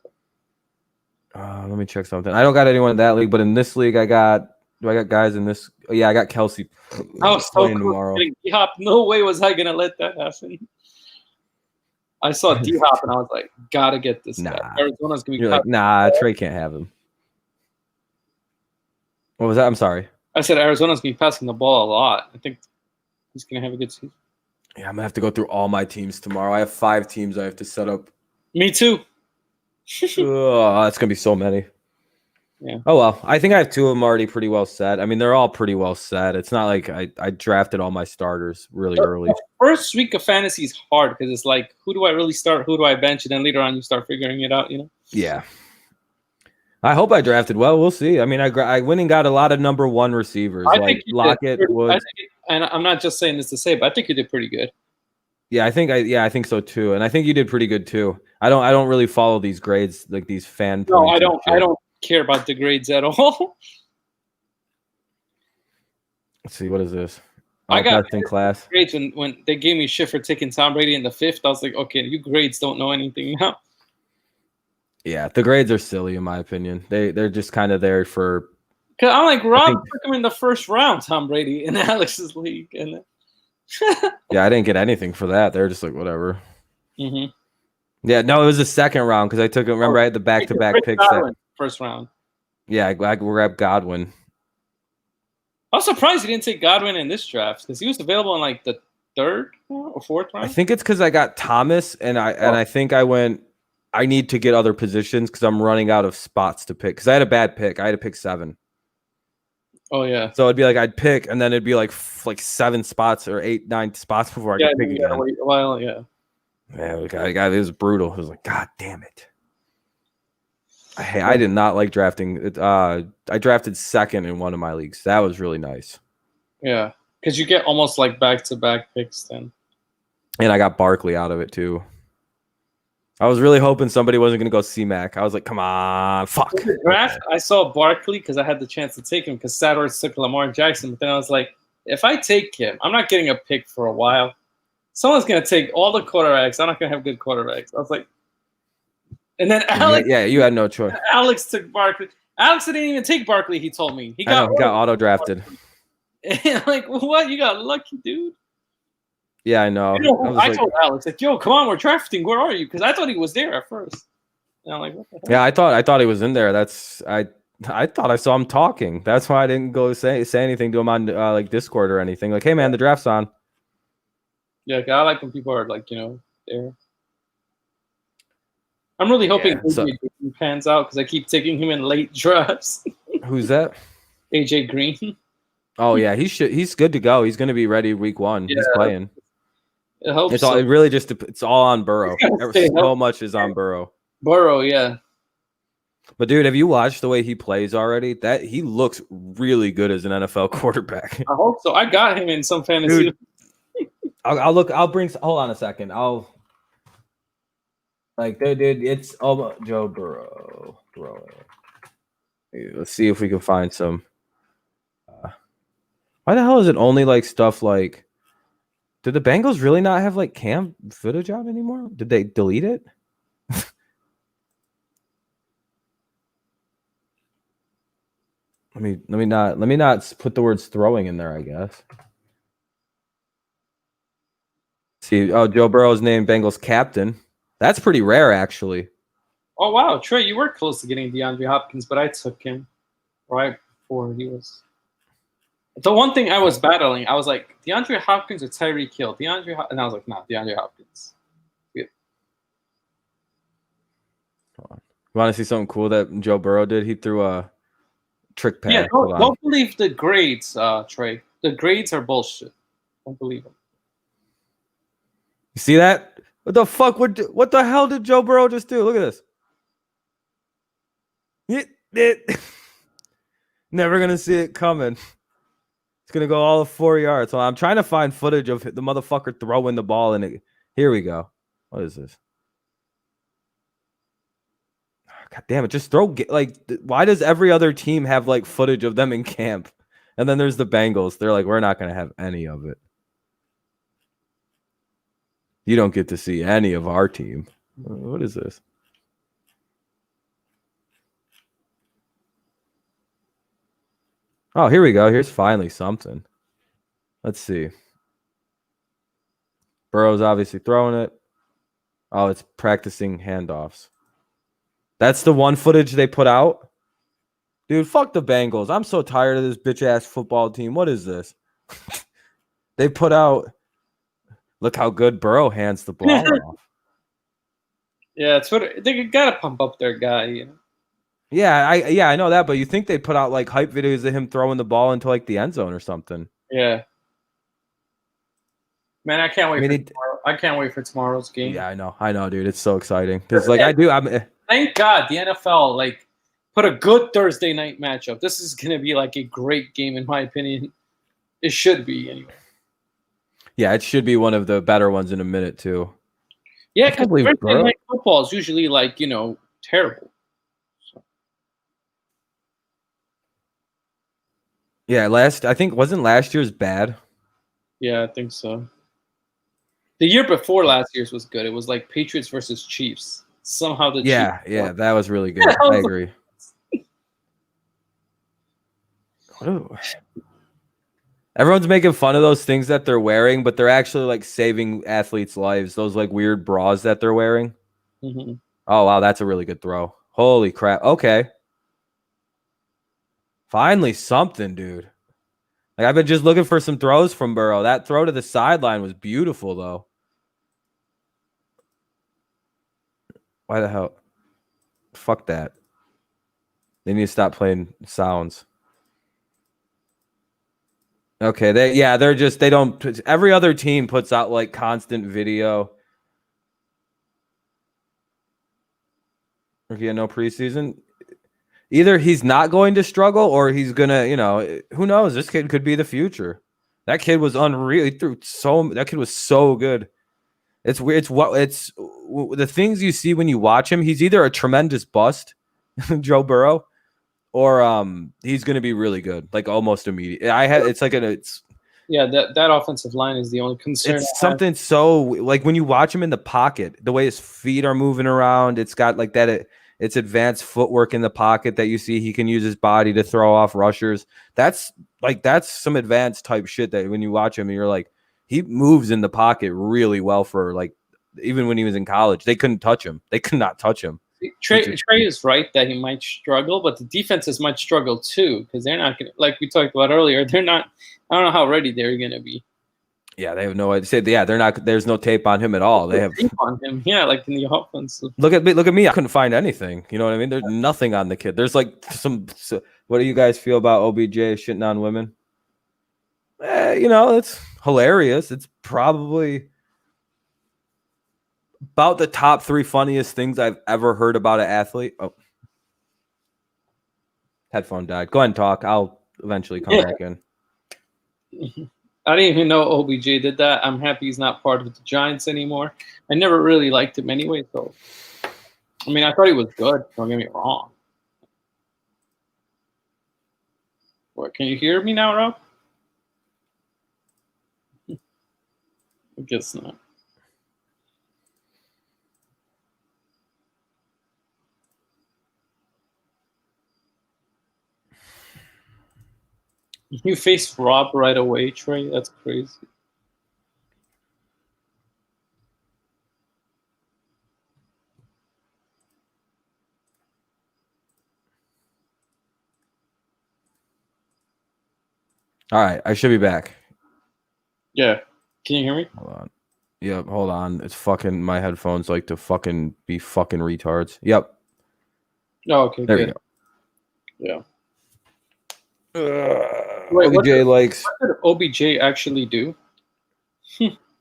Let me check something. I don't got anyone in that league, but in this league, I got guys in this? Oh, yeah, I got Kelsey. Oh, so playing tomorrow. D-Hop, no way was I gonna let that happen. I saw D-Hop and I was like, gotta get this guy. Arizona's gonna be. You're like, nah, Trey can't have him. What was that? I'm sorry. I said Arizona's gonna be passing the ball a lot. I think he's gonna have a good season. Yeah, I'm gonna have to go through all my teams tomorrow. I have 5 teams I have to set up. Me too. Oh, that's gonna be so many. Yeah. Oh well, I think I have 2 of them already pretty well set. I mean, they're all pretty well set. It's not like I drafted all my starters really early. The first week of fantasy is hard because it's like, who do I really start? Who do I bench? And then later on, you start figuring it out. You know. Yeah. I hope I drafted well. We'll see. I mean, I went and got a lot of number 1 receivers like Lockett, Woods. And I'm not just saying this to say, but I think you did pretty good. Yeah, I think so too. And I think you did pretty good too. I don't really follow these grades, like these fan points. No, I don't care about the grades at all. Let's see, what is this? I got in class grades when they gave me shit for taking Tom Brady in the 5th. I was like, okay, you grades don't know anything now. Yeah, the grades are silly in my opinion. They're just kind of there for. Cause I'm like, Rob took him in the 1st round, Tom Brady in Alex's league, and yeah, I didn't get anything for that. They're just like whatever. Mm-hmm. Yeah, no, it was the 2nd round because I took it. Remember, I had the back-to-back picks. 1st round. Yeah, I grabbed Godwin. I was surprised you didn't take Godwin in this draft because he was available in like the 3rd or 4th round. I think it's because I got Thomas, and I think I went. I need to get other positions because I'm running out of spots to pick. Because I had a bad pick. I had to pick 7. Oh yeah. So it'd be like I'd pick, and then it'd be like 7 spots or 8, 9 spots before I could pick again. Wait a while, yeah. Yeah, it was brutal. It was like, God damn it. I did not like drafting. I drafted 2nd in one of my leagues. That was really nice. Yeah, because you get almost like back-to-back picks then. And I got Barkley out of it too. I was really hoping somebody wasn't going to go C-Mac. I was like, come on, fuck. In the draft, I saw Barkley because I had the chance to take him because Sador's took Lamar Jackson. But then I was like, if I take him, I'm not getting a pick for a while. Someone's going to take all the quarterbacks. I'm not going to have good quarterbacks. I was like, and then Alex. Yeah, you had no choice. Alex took Barkley. Alex didn't even take Barkley, he told me. He got auto-drafted. Like, what? You got lucky, dude? Yeah, I know. I told Alex, like, yo, come on, we're drafting. Where are you? Because I thought he was there at first. And I'm like, what the hell? Yeah, I thought he was in there. I thought I saw him talking. That's why I didn't go say anything to him on like Discord or anything. Like, hey man, the draft's on. Yeah, I like when people are like, there. I'm really hoping AJ Green pans out because I keep taking him in late drafts. Who's that? AJ Green. Oh yeah, he's good to go. He's going to be ready week 1. Yeah. He's playing. It's all on Burrow. So much is on Burrow. Burrow, yeah. But dude, have you watched the way he plays already? That he looks really good as an NFL quarterback. I hope so. I got him in some fantasy. Dude, I'll look. I'll bring. Hold on a second. Dude, it's Joe Burrow. Let's see if we can find some. Why the hell is it only like stuff like? Did the Bengals really not have like cam footage out anymore? Did they delete it? Let me not put the words throwing in there, I guess. See, oh, Joe Burrow's named Bengals captain. That's pretty rare, actually. Oh wow, Trey, you were close to getting DeAndre Hopkins, but I took him right before he was. The one thing I was battling, I was like DeAndre Hopkins or Tyreek Hill. And I was like, nah, DeAndre Hopkins. You want to see something cool that Joe Burrow did? He threw a trick pass. Yeah, don't believe the grades, Trey. The grades are bullshit. Don't believe them. You see that? What the fuck? What the hell did Joe Burrow just do? Look at this. Never gonna see it coming. It's gonna go all of 4 yards. So I'm trying to find footage of the motherfucker throwing the ball, and here we go. What is this? God damn it! Just throw like. Why does every other team have like footage of them in camp? And then there's the Bengals. They're like, we're not gonna have any of it. You don't get to see any of our team. What is this? Oh, here we go. Here's finally something. Let's see. Burrow's obviously throwing it. Oh, it's practicing handoffs. That's the one footage they put out? Dude, fuck the Bengals. I'm so tired of this bitch-ass football team. What is this? They put out... Look how good Burrow hands the ball off. Yeah, that's what they gotta pump up their guy, you know. Yeah, I know that, but you think they put out like hype videos of him throwing the ball into like the end zone or something? Yeah. Man, I can't wait. I can't wait for tomorrow's game. Yeah, I know, dude. It's so exciting because like thank God the NFL like put a good Thursday night matchup. This is gonna be like a great game in my opinion. It should be anyway. Yeah, it should be one of the better ones in a minute too. Yeah, because Thursday night football is usually like terrible. So. Yeah, I think wasn't last year's bad. Yeah, I think so. The year before last year's was good. It was like Patriots versus Chiefs. Somehow the Chiefs won. That was really good. I agree. Everyone's making fun of those things that they're wearing, but they're actually like saving athletes' lives. Those like weird bras that they're wearing. Mm-hmm. Oh, wow. That's a really good throw. Holy crap. Okay. Finally something, dude. Like I've been just looking for some throws from Burrow. That throw to the sideline was beautiful, though. Why the hell? Fuck that. They need to stop playing sounds. Okay, they don't. Every other team puts out like constant video. Rookie, no preseason. Either he's not going to struggle or he's gonna, who knows? This kid could be the future. That kid was unreal. That kid was so good. It's weird. It's the things you see when you watch him. He's either a tremendous bust, Joe Burrow, or he's going to be really good, like almost immediate. Yeah, that offensive line is the only concern. It's something so like when you watch him in the pocket, the way his feet are moving around, it's got like that. It's advanced footwork in the pocket that you see. He can use his body to throw off rushers. That's some advanced type shit that when you watch him, you're like, he moves in the pocket really well for like even when he was in college. They couldn't touch him. They could not touch him. Trey is right that he might struggle, but the defenses might struggle too because they're not going to, like we talked about earlier, they're not, I don't know how ready they're going to be. Yeah, they have no idea. Yeah, they're not. There's no tape on him at all. They have tape on him. Yeah, like in the offense. Look at me. I couldn't find anything. You know what I mean? There's nothing on the kid. There's like what do you guys feel about OBJ shitting on women? It's hilarious. It's probably about the top 3 funniest things I've ever heard about an athlete. Oh, headphone died. Go ahead and talk. I'll eventually come back in. I didn't even know OBJ did that. I'm happy he's not part of the Giants anymore. I never really liked him anyway, so I mean, I thought he was good. Don't get me wrong. What? Can you hear me now, Rob? I guess not. You faced Rob right away, Trey. That's crazy. All right, I should be back. Yeah. Can you hear me? Hold on. Yep, hold on. It's fucking my headphones like to fucking be fucking retards. Yep. Oh, okay. There good. we go. Yeah. Wait, OBJ likes what did OBJ actually do?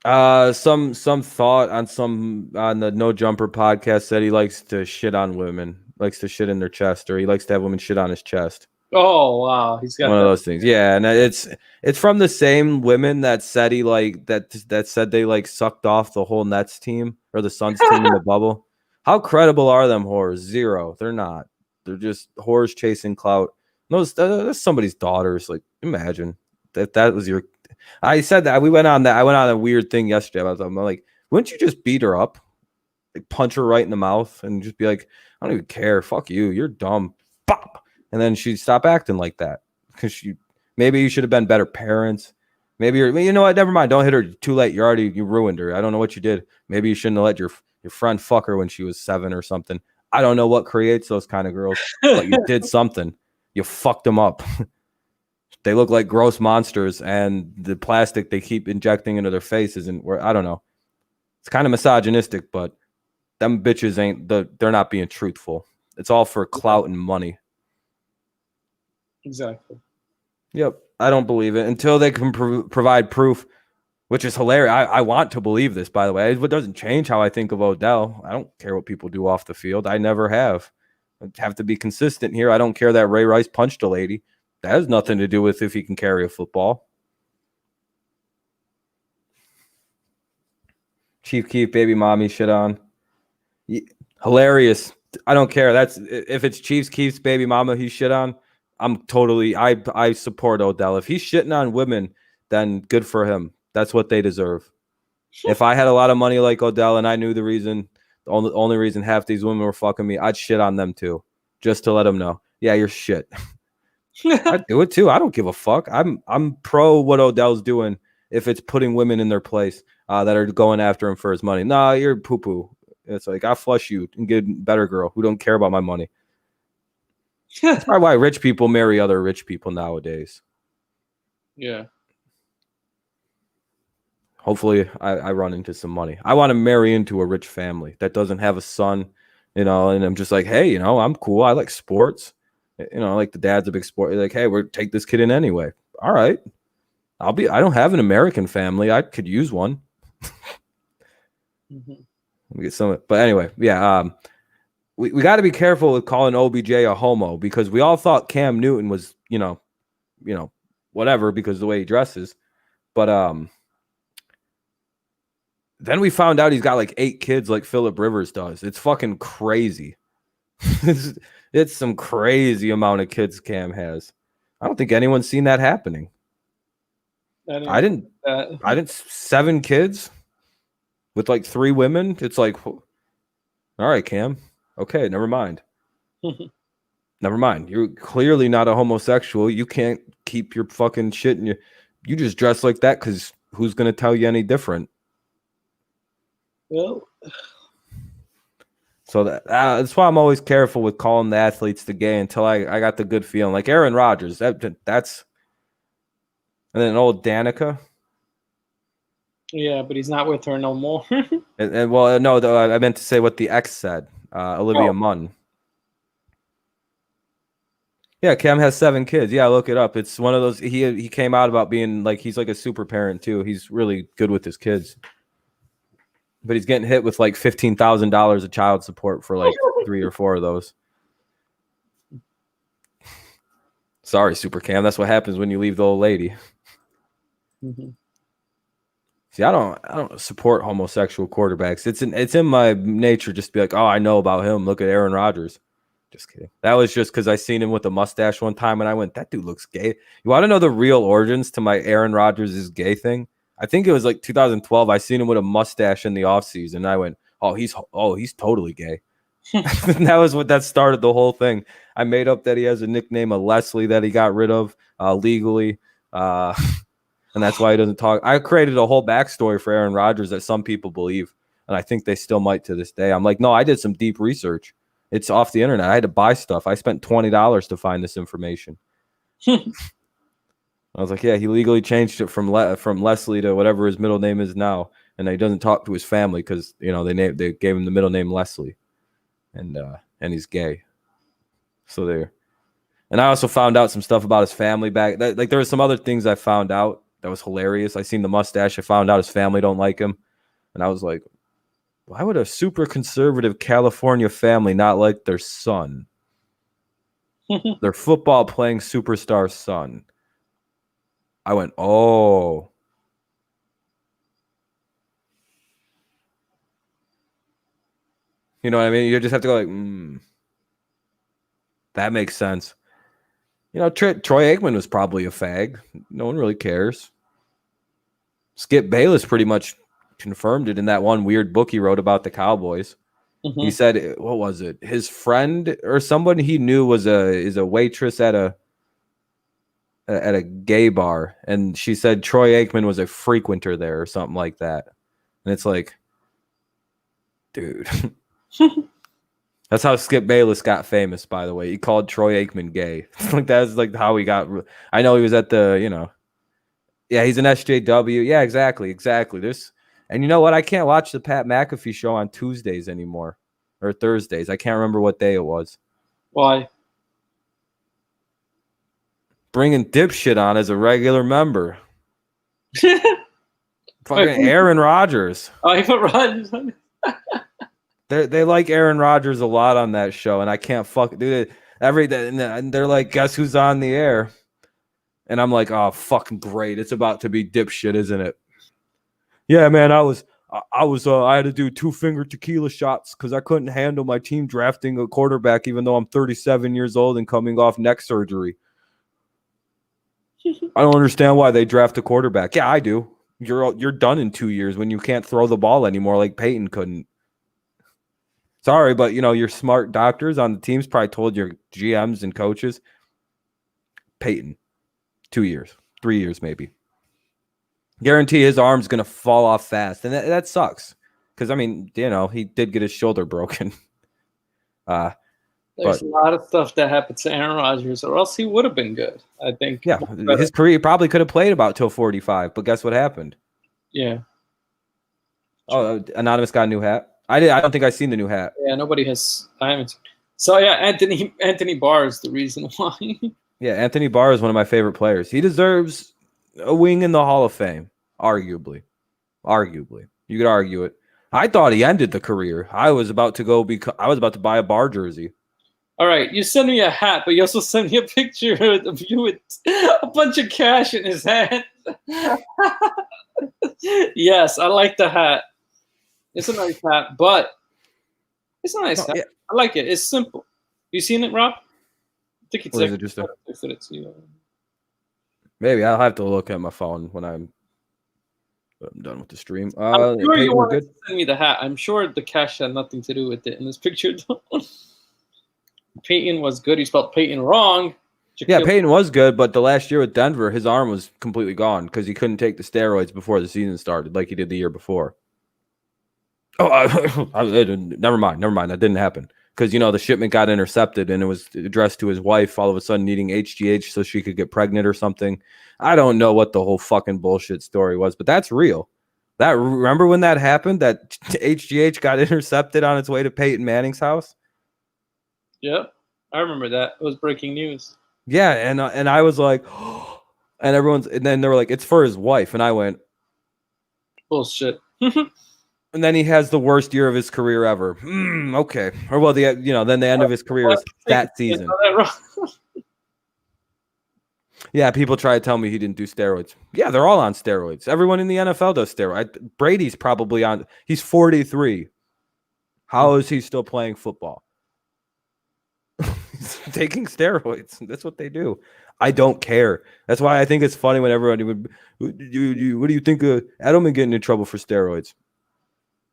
some thought on the No Jumper podcast said he likes to shit on women, likes to shit in their chest, or he likes to have women shit on his chest. Oh wow, he's got One of those things. Yeah, and it's from the same women that said he like that said they like sucked off the whole Nets team or the Suns team in the bubble. How credible are them whores? Zero. They're not. They're just whores chasing clout. Those that's somebody's daughters. Like imagine that was your. I said that we went on that. I went on a weird thing yesterday. I'm like, wouldn't you just beat her up, like punch her right in the mouth, and just be like, I don't even care. Fuck you. You're dumb. Bop. And then she'd stop acting like that because maybe you should have been better parents. Maybe you know what? Never mind. Don't hit her too late. You ruined her. I don't know what you did. Maybe you shouldn't have let your friend fuck her when she was 7 or something. I don't know what creates those kind of girls, but you did something. You fucked them up. They look like gross monsters, and the plastic they keep injecting into their faces, and I don't know. It's kind of misogynistic, but them bitches they're not being truthful. It's all for clout and money. Exactly. Yep. I don't believe it until they can provide proof, which is hilarious. I want to believe this, by the way. It doesn't change how I think of Odell. I don't care what people do off the field. I never have. I have to be consistent here. I don't care that Ray Rice punched a lady. That has nothing to do with if he can carry a football. Chief Keef, baby mommy, shit on. Hilarious. I don't care. That's if it's Chiefs Keef's baby mama he shit on. I'm totally I support Odell. If he's shitting on women, then good for him. That's what they deserve. If I had a lot of money like Odell and I knew the only reason half these women were fucking me, I'd shit on them too, just to let them know. Yeah, you're shit. I'd do it too. I don't give a fuck. I'm pro what Odell's doing if it's putting women in their place that are going after him for his money. Nah, you're poo poo. It's like I'll flush you and get a better girl who don't care about my money. That's probably why rich people marry other rich people nowadays. Yeah. Hopefully, I run into some money. I want to marry into a rich family that doesn't have a son, and I'm just like, hey, I'm cool. I like sports. Like the dad's a big sport. Like, hey, we're take this kid in anyway. All right. I don't have an American family. I could use one. Mm-hmm. Let me get some, but anyway, yeah. We got to be careful with calling OBJ a homo because we all thought Cam Newton was, whatever because of the way he dresses. But then we found out he's got like 8 kids like Phillip Rivers does. It's fucking crazy. It's some crazy amount of kids Cam has. I don't think anyone's seen that happening. I didn't 7 kids with like 3 women. It's like, all right, Cam. Okay, never mind. Never mind. You're clearly not a homosexual. You can't keep your fucking shit and you just dress like that because who's going to tell you any different? Well, so that's why I'm always careful with calling the athletes the gay until I got the good feeling. Like Aaron Rodgers, that's and then old Danica. Yeah, but he's not with her no more. and well, no, I meant to say what the ex said, Olivia Munn. Yeah, Cam has 7 kids. Yeah, look it up. It's one of those. He came out about being like he's like a super parent too. He's really good with his kids, but he's getting hit with like $15,000 of child support for like 3 or 4 of those. Sorry, Super Cam. That's what happens when you leave the old lady. Mm-hmm. See, I don't support homosexual quarterbacks. It's in my nature just to be like, oh, I know about him. Look at Aaron Rodgers. Just kidding. That was just because I seen him with a mustache one time, and I went, "That dude looks gay." You want to know the real origins to my Aaron Rodgers is gay thing? I think it was like 2012. I seen him with a mustache in the offseason, and I went, "Oh, he's totally gay." And that was what that started the whole thing. I made up that he has a nickname of Leslie that he got rid of legally, and that's why he doesn't talk. I created a whole backstory for Aaron Rodgers that some people believe, and I think they still might to this day. I'm like, no, I did some deep research. It's off the internet. I had to buy stuff. I spent $20 to find this information. I was like, yeah, he legally changed it from Leslie to whatever his middle name is now, and he doesn't talk to his family because they gave him the middle name Leslie, and he's gay. So there. And I also found out some stuff about his family back. Like there were some other things I found out that was hilarious. I seen the mustache. I found out his family don't like him, and I was like, why would a super conservative California family not like their son? Their football playing superstar son. I went, oh. You know what I mean? You just have to go like, that makes sense. You know, Troy Aikman was probably a fag. No one really cares. Skip Bayless pretty much confirmed it in that one weird book he wrote about the Cowboys. Mm-hmm. He said, what was it? His friend or someone he knew is a waitress at a gay bar, and she said Troy Aikman was a frequenter there or something like that. And it's like, dude. That's how Skip Bayless got famous, by the way. He called Troy Aikman gay. Like that's like how he got. I know he was at the, yeah, he's an SJW. Yeah, exactly. And you know what? I can't watch the Pat McAfee show on Tuesdays anymore or Thursdays. I can't remember what day it was. Why? Bringing dipshit on as a regular member. Fucking Aaron Rodgers. Oh, he put Rodgers on it. They like Aaron Rodgers a lot on that show, and I can't do it every day. And they're like, guess who's on the air? And I'm like, oh, fucking great. It's about to be dipshit, isn't it? Yeah, man, I had to do 2-finger tequila shots because I couldn't handle my team drafting a quarterback, even though I'm 37 years old and coming off neck surgery. I don't understand why they draft a quarterback. Yeah, I do. You're done in 2 years when you can't throw the ball anymore like Peyton couldn't. Sorry, but your smart doctors on the teams probably told your GMs and coaches, Peyton, 2 years, 3 years maybe. Guarantee his arm's going to fall off fast. And that sucks. Because, I mean, he did get his shoulder broken. There's a lot of stuff that happened to Aaron Rodgers, or else he would have been good, I think. Yeah, his career probably could have played about till 45, but guess what happened? Yeah. Oh, Anonymous got a new hat. I don't think I've seen the new hat. Yeah, nobody has. I haven't. So, yeah, Anthony Barr is the reason why. Yeah, Anthony Barr is one of my favorite players. He deserves a wing in the Hall of Fame, arguably. You could argue it. I thought he ended the career. I was about to buy a Barr jersey. All right, you sent me a hat, but you also sent me a picture of you with a bunch of cash in his hand. Yes, I like the hat. It's a nice hat, but it's a nice hat. Yeah. I like it. It's simple. You seen it, Rob? I think it's maybe I'll have to look at my phone when I'm done with the stream. I'm sure you wanted to send me the hat. I'm sure the cash had nothing to do with it in this picture. Peyton was good. He spelled Peyton wrong. Yeah, Peyton was good, but the last year with Denver, his arm was completely gone because he couldn't take the steroids before the season started like he did the year before. Oh, never mind. That didn't happen because, the shipment got intercepted and it was addressed to his wife all of a sudden needing HGH so she could get pregnant or something. I don't know what the whole fucking bullshit story was, but that's real. Remember when that happened, that HGH got intercepted on its way to Peyton Manning's house? Yep, I remember that. It was breaking news. Yeah, and I was like, oh, and then they were like, it's for his wife, and I went, bullshit. And then he has the worst year of his career ever. Okay, or well, then the end of his career is that season. Yeah, people try to tell me he didn't do steroids. Yeah, they're all on steroids. Everyone in the NFL does steroids. Brady's probably on. He's 43. How is he still playing football? taking steroids. That's what they do. I don't care. That's why I think it's funny when everybody would. What do you think of Edelman getting in trouble for steroids?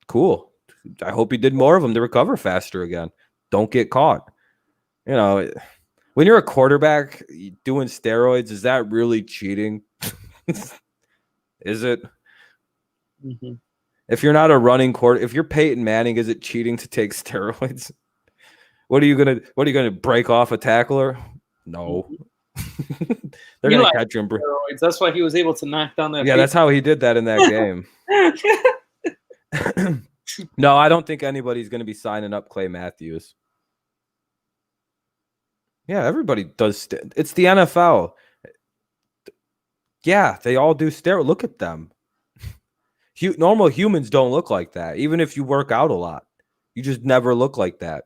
Cool. I hope he did more of them to recover faster again. Don't get caught. You know, when you're a quarterback doing steroids, is that really cheating? Is it? Mm-hmm. If you're not a running quarter, if you're Peyton Manning, is it cheating to take steroids? What are you gonna break off a tackler? No. They're gonna catch him. Steroids. That's why he was able to knock down that. Yeah, that's how he did that in that game. No, I don't think anybody's gonna be signing up Clay Matthews. Yeah, everybody does. It's the NFL. Yeah, they all do steroids. Look at them. Normal humans don't look like that. Even if you work out a lot, you just never look like that.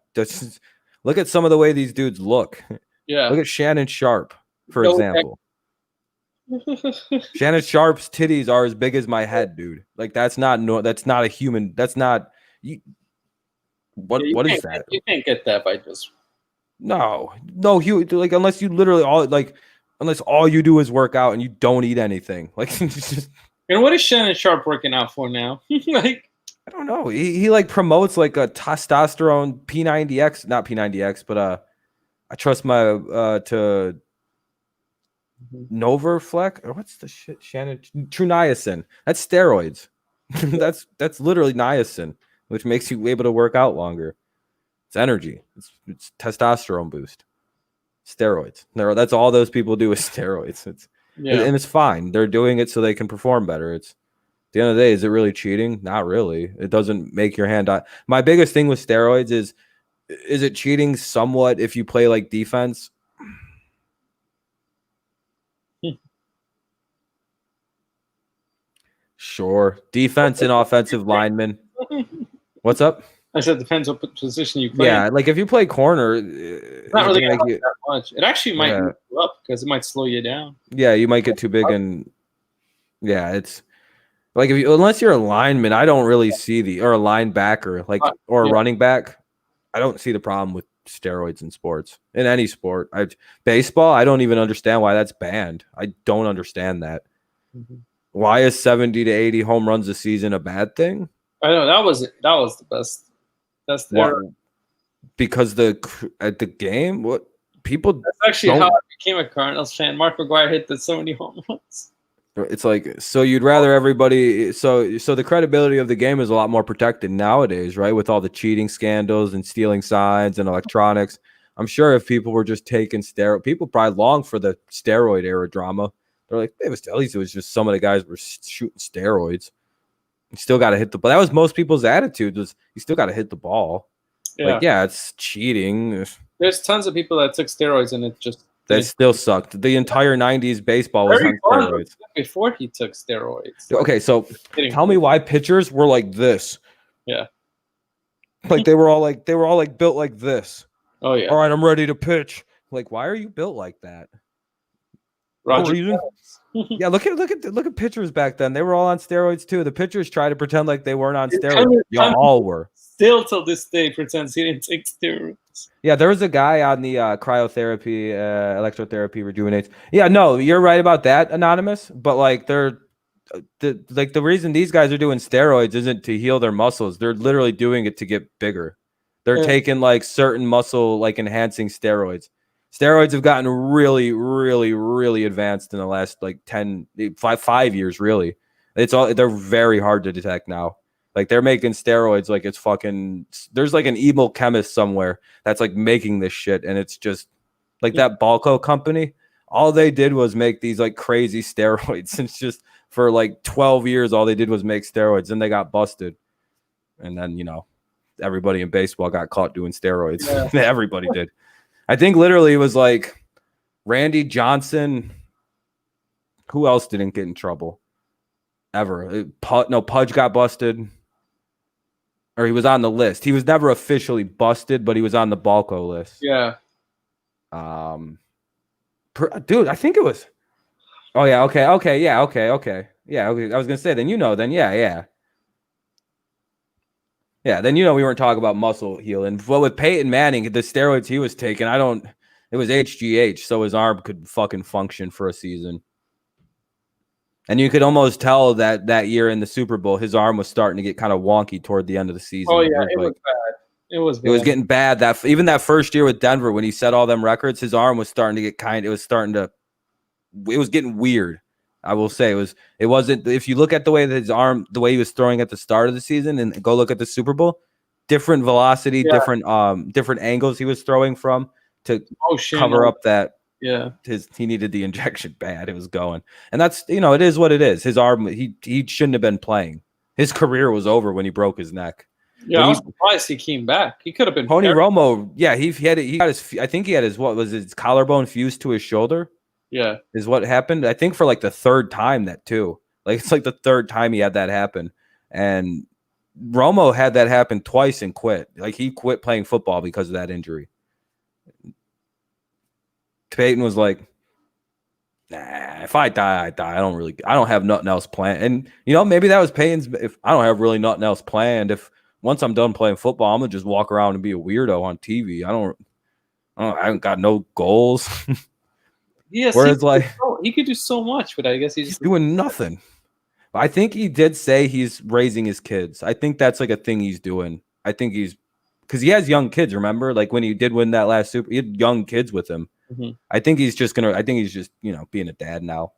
Look at some of the way these dudes look. Yeah. Look at Shannon Sharp, for example. Shannon Sharp's titties are as big as my head, dude. Like that's not a human. That's not you. What is that? You can't get that by just no. Like unless you literally unless all you do is work out and you don't eat anything. Like just. And what is Shannon Sharp working out for now? Like I don't know. He like promotes like a testosterone P90X, not P90X, but I trust my to Noverflex or what's the shit? Shannon True Niacin. That's steroids. that's literally niacin, which makes you able to work out longer. It's energy. It's testosterone boost. Steroids. That's all those people do is steroids. And it's fine. They're doing it so they can perform better. It's at the end of the day, is it really cheating? Not really. It doesn't make your hand die. My biggest thing with steroids is it cheating somewhat if you play like defense? Sure. Defense and offensive linemen. What's up? I said depends what position you play. Yeah, like if you play corner, it's not really gonna help that much. It actually might move you up because it might slow you down. Yeah, you might get too big and it's like unless you're a lineman, I don't really see or a linebacker, like or a running back, I don't see the problem with steroids in sports. In any sport. Baseball, I don't even understand why that's banned. I don't understand that. Mm-hmm. Why is 70 to 80 home runs a season a bad thing? I know that was the best. That's because at the game, what people. That's actually how I became a Cardinals fan. Mark McGwire hit so many home runs. It's like so you'd rather everybody so the credibility of the game is a lot more protected nowadays, right? With all the cheating scandals and stealing signs and electronics. I'm sure if people were just taking steroid, people probably long for the steroid era drama. They're like, at least it was just some of the guys were shooting steroids. You still got to hit the ball. That was most people's attitude was you still got to hit the ball. Yeah. Like, yeah, it's cheating. There's tons of people that took steroids and it just still sucked. The entire 90s baseball was on steroids. Before he took steroids. Okay, so tell me why pitchers were like this. Yeah. Like they were all like built like this. Oh yeah. All right, I'm ready to pitch. Like, why are you built like that? Roger. Yeah, look at pitchers back then. They were all on steroids too. The pitchers tried to pretend like they weren't on steroids. Y'all all were. Still till this day pretends he didn't take steroids. Yeah, there was a guy on the cryotherapy, electrotherapy rejuvenates. Yeah, no, you're right about that, Anonymous. But like the reason these guys are doing steroids isn't to heal their muscles. They're literally doing it to get bigger. They're taking like certain muscle like enhancing steroids. Steroids have gotten really, really, really advanced in the last like 5 years, really. They're very hard to detect now. Like they're making steroids like it's fucking there's like an evil chemist somewhere that's like making this shit. And it's just like that Balco company. All they did was make these like crazy steroids. It's just for like 12 years, all they did was make steroids and they got busted. And then, everybody in baseball got caught doing steroids. Yeah. Everybody did. I think literally it was like Randy Johnson. Who else didn't get in trouble ever? Pudge got busted. Or he was on the list. He was never officially busted, but he was on the Balco list. Yeah. Dude, I think it was. Oh yeah. Okay. Yeah. Okay. Yeah. Okay. I was gonna say then. Yeah. Yeah. Then we weren't talking about muscle healing. Well, with Peyton Manning, the steroids he was taking, It was HGH, so his arm could fucking function for a season. And you could almost tell that year in the Super Bowl, his arm was starting to get kind of wonky toward the end of the season. Oh, yeah, it was bad. It was bad. It was getting bad. Even that first year with Denver, when he set all them records, his arm was starting to get it was getting weird. I will say it wasn't. If you look at the way that his arm, the way he was throwing at the start of the season, and go look at the Super Bowl, different velocity, different angles he was throwing from to cover up that. Yeah, he needed the injection bad. It was going, and that's it is what it is. His arm, he shouldn't have been playing. His career was over when he broke his neck. Yeah, I was surprised he came back. He could have been Tony Romo. Yeah, he got his. I think he had his his collarbone fused to his shoulder. Yeah, is what happened. I think for like the third time that too. Like it's like the third time he had that happen, and Romo had that happen twice and quit. Like he quit playing football because of that injury. Peyton was like, nah, if I die, I die. I don't have nothing else planned. And maybe that was Peyton's. If I don't have really nothing else planned, if once I'm done playing football, I'm gonna just walk around and be a weirdo on TV. I haven't got no goals. Yes, whereas he could do so much, but I guess he's doing nothing. I think he did say he's raising his kids. I think that's like a thing he's doing. I think because he has young kids. Remember, like when he did win that last Super, he had young kids with him. Mm-hmm. I think he's just being a dad now.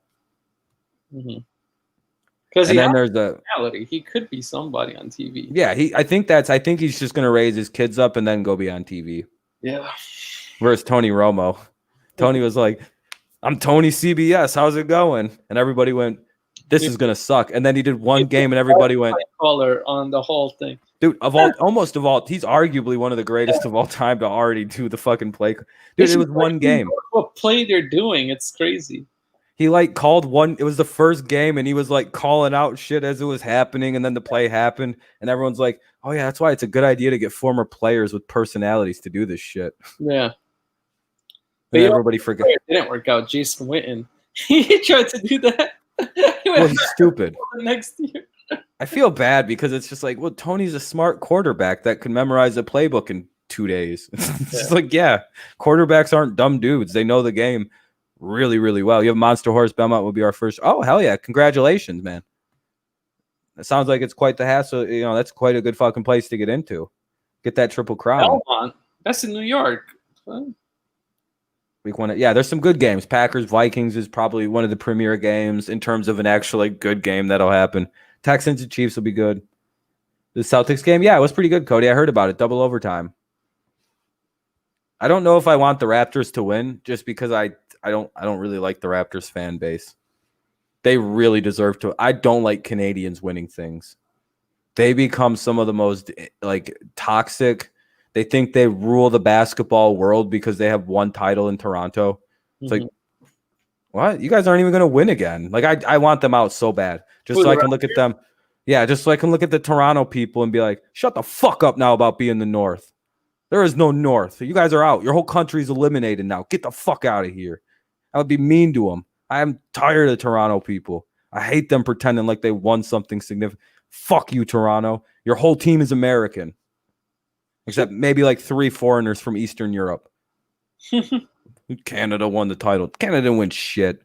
Because there's reality. He could be somebody on TV. Yeah, I think he's just gonna raise his kids up and then go be on TV. Yeah. Whereas Tony Romo, Tony was like, I'm Tony CBS. How's it going? And everybody went, this is gonna suck. And then he did one game and everybody went color on the whole thing. Dude, he's arguably one of the greatest of all time to already do the fucking play. Dude, it was one game. What play they're doing? It's crazy. He called one. It was the first game, and he was calling out shit as it was happening, and then the play happened, and everyone's like, "Oh yeah, that's why it's a good idea to get former players with personalities to do this shit." Yeah. But everybody forgot. It didn't work out. Jason Witten, he tried to do that. He's stupid. The next year. I feel bad because it's just Tony's a smart quarterback that can memorize a playbook in 2 days. It's quarterbacks aren't dumb dudes. They know the game really, really well. You have Monster Horse Belmont will be our first. Oh, hell yeah. Congratulations, man. It sounds like it's quite the hassle. That's quite a good fucking place to get into. Get that Triple Crown. Belmont. That's in New York. Week 1. Yeah, there's some good games. Packers Vikings is probably one of the premier games in terms of an actually good game that'll happen. Texans and Chiefs will be good. The Celtics game, yeah, it was pretty good, Cody. I heard about it. Double overtime. I don't know if I want the Raptors to win just because I don't really like the Raptors fan base. They really deserve to. I don't like Canadians winning things. They become some of the most toxic. They think they rule the basketball world because they have one title in Toronto. It's what? You guys aren't even going to win again. I want them out so bad. Just so I can look at them. Yeah, just so I can look at the Toronto people and be like, shut the fuck up now about being the North. There is no North. You guys are out. Your whole country's eliminated now. Get the fuck out of here. I would be mean to them. I am tired of Toronto people. I hate them pretending like they won something significant. Fuck you, Toronto. Your whole team is American. Except maybe 3 foreigners from Eastern Europe. Canada won the title. Canada didn't win shit.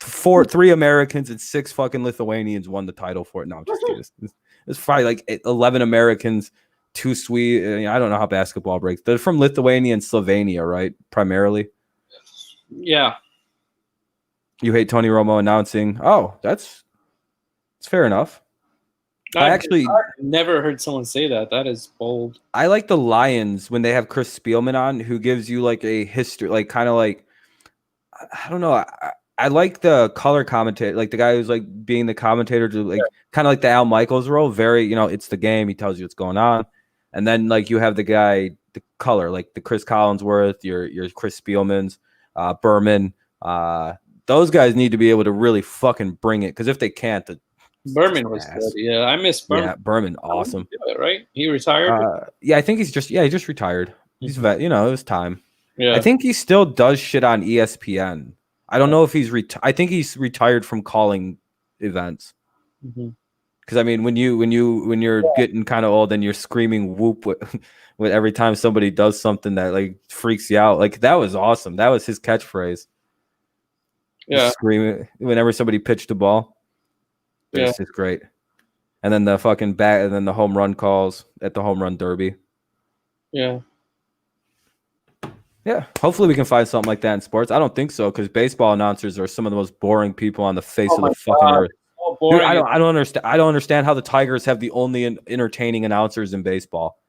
3 Americans and 6 fucking Lithuanians won the title for it. No, I'm just kidding. It's probably 11 Americans, 2 Swedes. I don't know how basketball breaks. They're from Lithuania and Slovenia, right? Primarily. Yeah. You hate Tony Romo announcing. Oh, it's fair enough. I've never heard someone say that. That is bold. I like the Lions when they have Chris Spielman on, who gives you a history, I don't know. I like the color commentator, the guy who's being the commentator to kind of like the Al Michaels role. Very, it's the game. He tells you what's going on, and then you have the guy, the color, the Chris Collinsworth, your Chris Spielmans, Berman. Those guys need to be able to really fucking bring it because if they can't, Berman was good. Yeah, I miss Berman. Yeah, Berman, awesome. Right? He retired. Yeah, I think he just retired. He's vet. It was time. Yeah, I think he still does shit on ESPN. I don't know if he's I think he's retired from calling events Because I mean, when you're getting kind of old and you're screaming whoop with every time somebody does something that like freaks you out, like that was awesome. That was his catchphrase. Yeah, Screaming whenever somebody pitched the ball. It was just great. And then the fucking bat, and then the home run calls at the home run derby. Yeah. Yeah, hopefully we can find something like that in sports. I don't think so, because baseball announcers are some of the most boring people on the face of the fucking earth. So Dude, boring. I don't understand. I don't understand how the Tigers have the only entertaining announcers in baseball.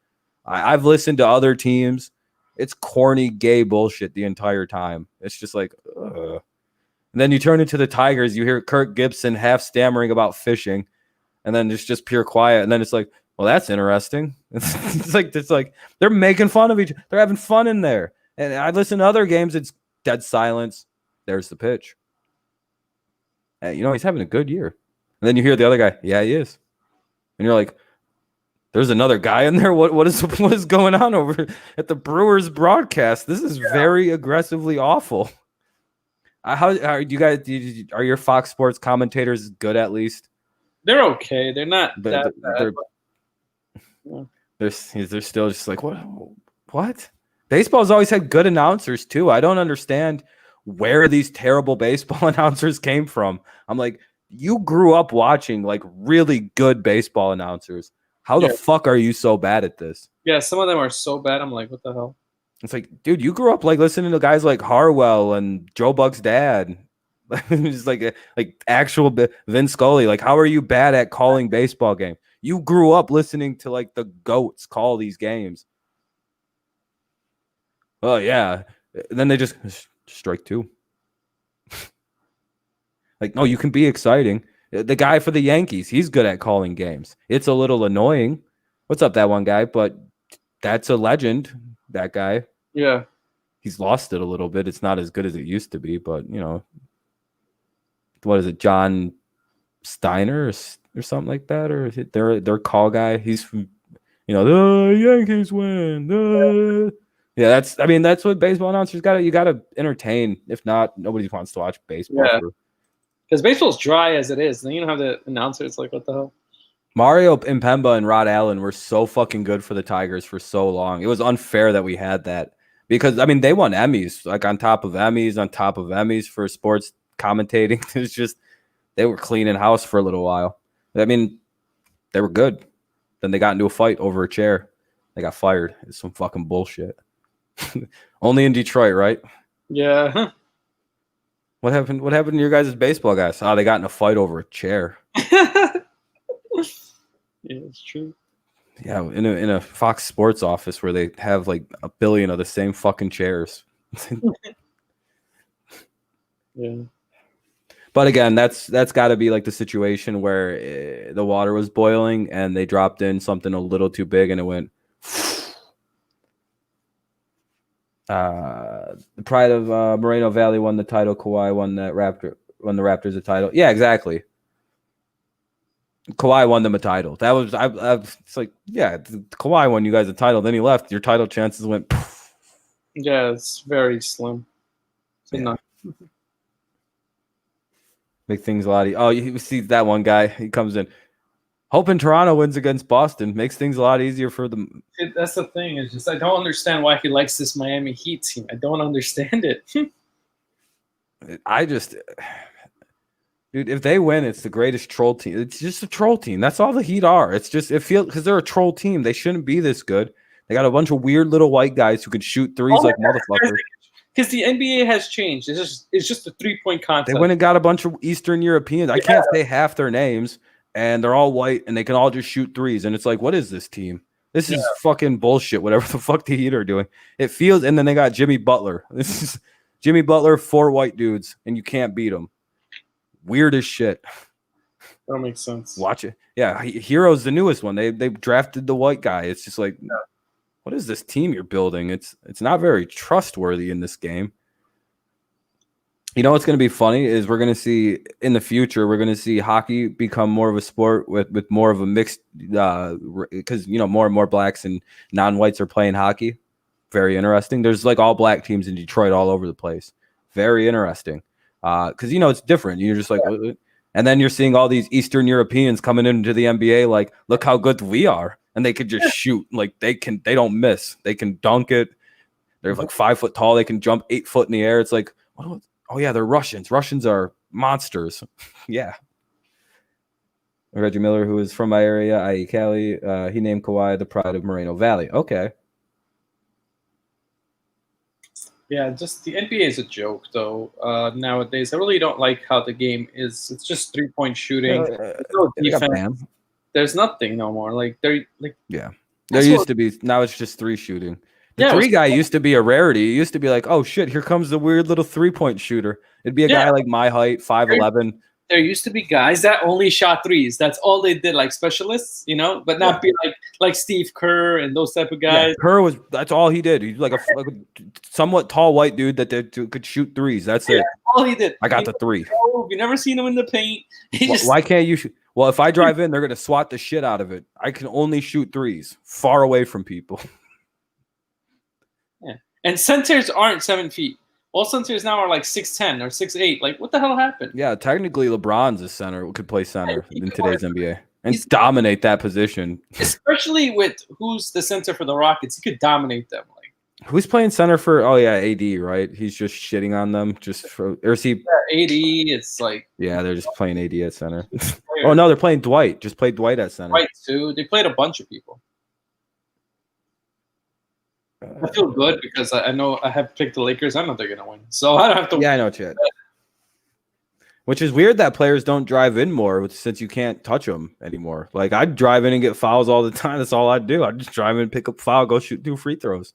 I've listened to other teams. It's corny, gay bullshit the entire time. It's just like, ugh. And then you turn into the Tigers, you hear Kirk Gibson half stammering about fishing, and then it's just pure quiet. And then it's like, well, that's interesting. It's like they're making fun of each other. They're having fun in there. And I listen to other games, it's dead silence. There's the pitch. Hey, he's having a good year. And then you hear the other guy, yeah, he is. And you're like, there's another guy in there. What is going on over at the Brewers broadcast? This is very aggressively awful. How are you guys? Are your Fox Sports commentators good at least? They're okay. They're not that bad. They're still just like what? Baseball's always had good announcers too. I don't understand where these terrible baseball announcers came from. I'm like, you grew up watching like really good baseball announcers. How the fuck are you so bad at this? Yeah, some of them are so bad. I'm like, what the hell? It's like, dude, you grew up like listening to guys like Harwell and Joe Buck's dad. Just like actual Vin Scully. Like, how are you bad at calling baseball games? You grew up listening to like the GOATs call these games. Oh yeah. And then they just strike two. Like, no, you can be exciting. The guy for the Yankees, he's good at calling games. It's a little annoying. What's up, that one guy? But that's a legend, that guy. Yeah. He's lost it a little bit. It's not as good as it used to be, but, what is it, John Steiner or something like that? Or is it their call guy? He's, the Yankees win. Yeah, that's what baseball announcers got. You got to entertain. If not, nobody wants to watch baseball. Yeah. Because baseball's dry as it is. Then you don't have the announcer. It's like, what the hell? Mario Impemba and Rod Allen were so fucking good for the Tigers for so long. It was unfair that we had that because, they won Emmys, like on top of Emmys for sports commentating. It's just they were cleaning house for a little while. They were good. Then they got into a fight over a chair. They got fired. It's some fucking bullshit. Only in Detroit, right? Yeah. What happened? What happened to your guys' baseball guys? Oh, they got in a fight over a chair. Yeah, it's true. Yeah, in a Fox Sports office where they have like a billion of the same fucking chairs. Yeah. But again, that's got to be like the situation where the water was boiling and they dropped in something a little too big and it went. The pride of Moreno Valley won the title. Kawhi won the Raptors a title. Yeah, exactly. Kawhi won them a title. That was it's like, yeah, Kawhi won you guys a title. Then he left. Your title chances went. Poof. Yeah, it's very slim. Yeah. Make things a lot easier. Oh, you see that one guy? He comes in. Hoping Toronto wins against Boston makes things a lot easier for them. That's the thing. It's just I don't understand why he likes this Miami Heat team. I don't understand it. Dude, if they win, it's the greatest troll team. It's just a troll team. That's all the Heat are. It's just because they're a troll team. They shouldn't be this good. They got a bunch of weird little white guys who can shoot threes like motherfuckers. Because the NBA has changed. It's just a 3-point contest. They went and got a bunch of Eastern Europeans. I can't say half their names. And they're all white, and they can all just shoot threes. And it's like, what is this team? This is fucking bullshit, whatever the fuck the Heat are doing. It feels, and then they got Jimmy Butler. This is Jimmy Butler, 4 white dudes, and you can't beat them. Weird as shit. That makes sense. Watch it. Yeah, Hero's the newest one. They drafted the white guy. It's just like, what is this team you're building? It's not very trustworthy in this game. You know what's going to be funny is we're going to see in the future, we're going to see hockey become more of a sport with more of a mixed because, more and more blacks and non-whites are playing hockey. Very interesting. There's like all black teams in Detroit all over the place. Very interesting because, it's different. You're just like, And then you're seeing all these Eastern Europeans coming into the NBA like, look how good we are. And they could just shoot. Like they don't miss. They can dunk it. They're like 5 foot tall. They can jump 8 foot in the air. It's like, oh yeah, they're Russians. Russians are monsters. Yeah. Reggie Miller, who is from my area, i.e. Cali, he named Kawhi the pride of Moreno Valley. Okay. Yeah, just the NBA is a joke, though. Nowadays, I really don't like how the game is. It's just 3-point shooting. There's no defense. There's nothing no more. Like there used to be. Now it's just 3 shooting. The 3 guy used to be a rarity. It used to be like, oh shit, here comes the weird little 3-point shooter. It'd be a guy like my height, 5'11". There used to be guys that only shot threes. That's all they did, like specialists, but not be like Steve Kerr and those type of guys. Yeah, Kerr that's all he did. He's like a somewhat tall white dude that could shoot threes. That's it. All he did. I got the 3. You never seen him in the paint. Why can't you shoot? Well, if I drive in, they're gonna swat the shit out of it. I can only shoot threes far away from people. Yeah, and centers aren't 7 feet. All centers now are like 6'10" or 6'8". Like, what the hell happened? Yeah, technically LeBron's a center, could play center in today's NBA and dominate that position. Especially with who's the center for the Rockets, he could dominate them. Like, who's playing center for? Oh yeah, AD, right? He's just shitting on them, or is he? Yeah, AD. It's like they're just playing AD at center. Oh no, they're playing Dwight. Just play Dwight at center. Dwight too. They played a bunch of people. I feel good because I know I have picked the Lakers. I know they're gonna win, so I don't have to. Yeah, I know, Chad. Which is weird that players don't drive in more since you can't touch them anymore. Like I drive in and get fouls all the time. That's all I do. I just drive in, pick up foul, go shoot 2 free throws.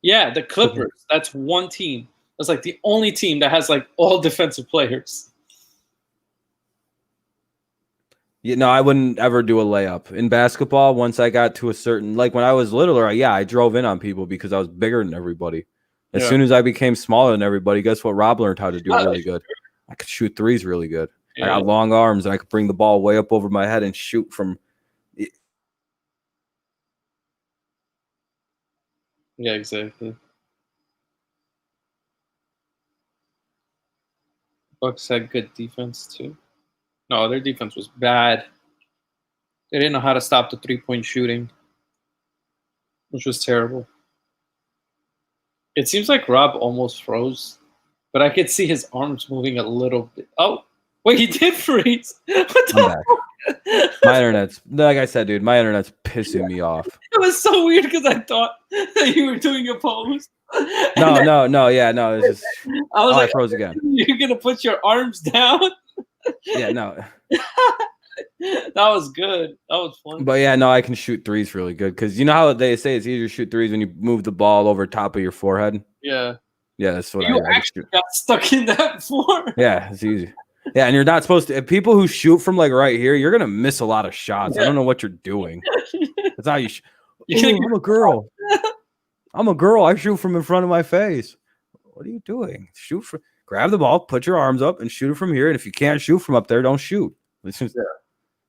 Yeah, the Clippers. That's one team. That's like the only team that has like all defensive players. I wouldn't ever do a layup in basketball. Once I got to a certain, like when I was littler, I drove in on people because I was bigger than everybody. As soon as I became smaller than everybody, guess what? Rob learned how to do really good. I could shoot threes really good. Yeah. I got long arms and I could bring the ball way up over my head and shoot from. Yeah, exactly. Bucks had good defense too. No, their defense was bad. They didn't know how to stop the 3-point shooting, which was terrible. It seems like Rob almost froze, but I could see his arms moving a little bit. Oh, wait, he did freeze. What the fuck? My internet's, like I said, dude, my internet's pissing me off. It was so weird because I thought that you were doing a pose. No. It's just, I froze again. You're going to put your arms down? Yeah, no. That was good. That was fun. But yeah, no, I can shoot threes really good because you know how they say it's easier to shoot threes when you move the ball over top of your forehead. Yeah. Yeah, that's what I actually got stuck in that before. Yeah, it's easy. Yeah, and you're not supposed to. People who shoot from like right here, you're gonna miss a lot of shots. Yeah. I don't know what you're doing. That's how you. I'm a girl. I'm a girl. I shoot from in front of my face. What are you doing? Shoot from. Grab the ball, put your arms up, and shoot it from here. And if you can't shoot from up there, don't shoot.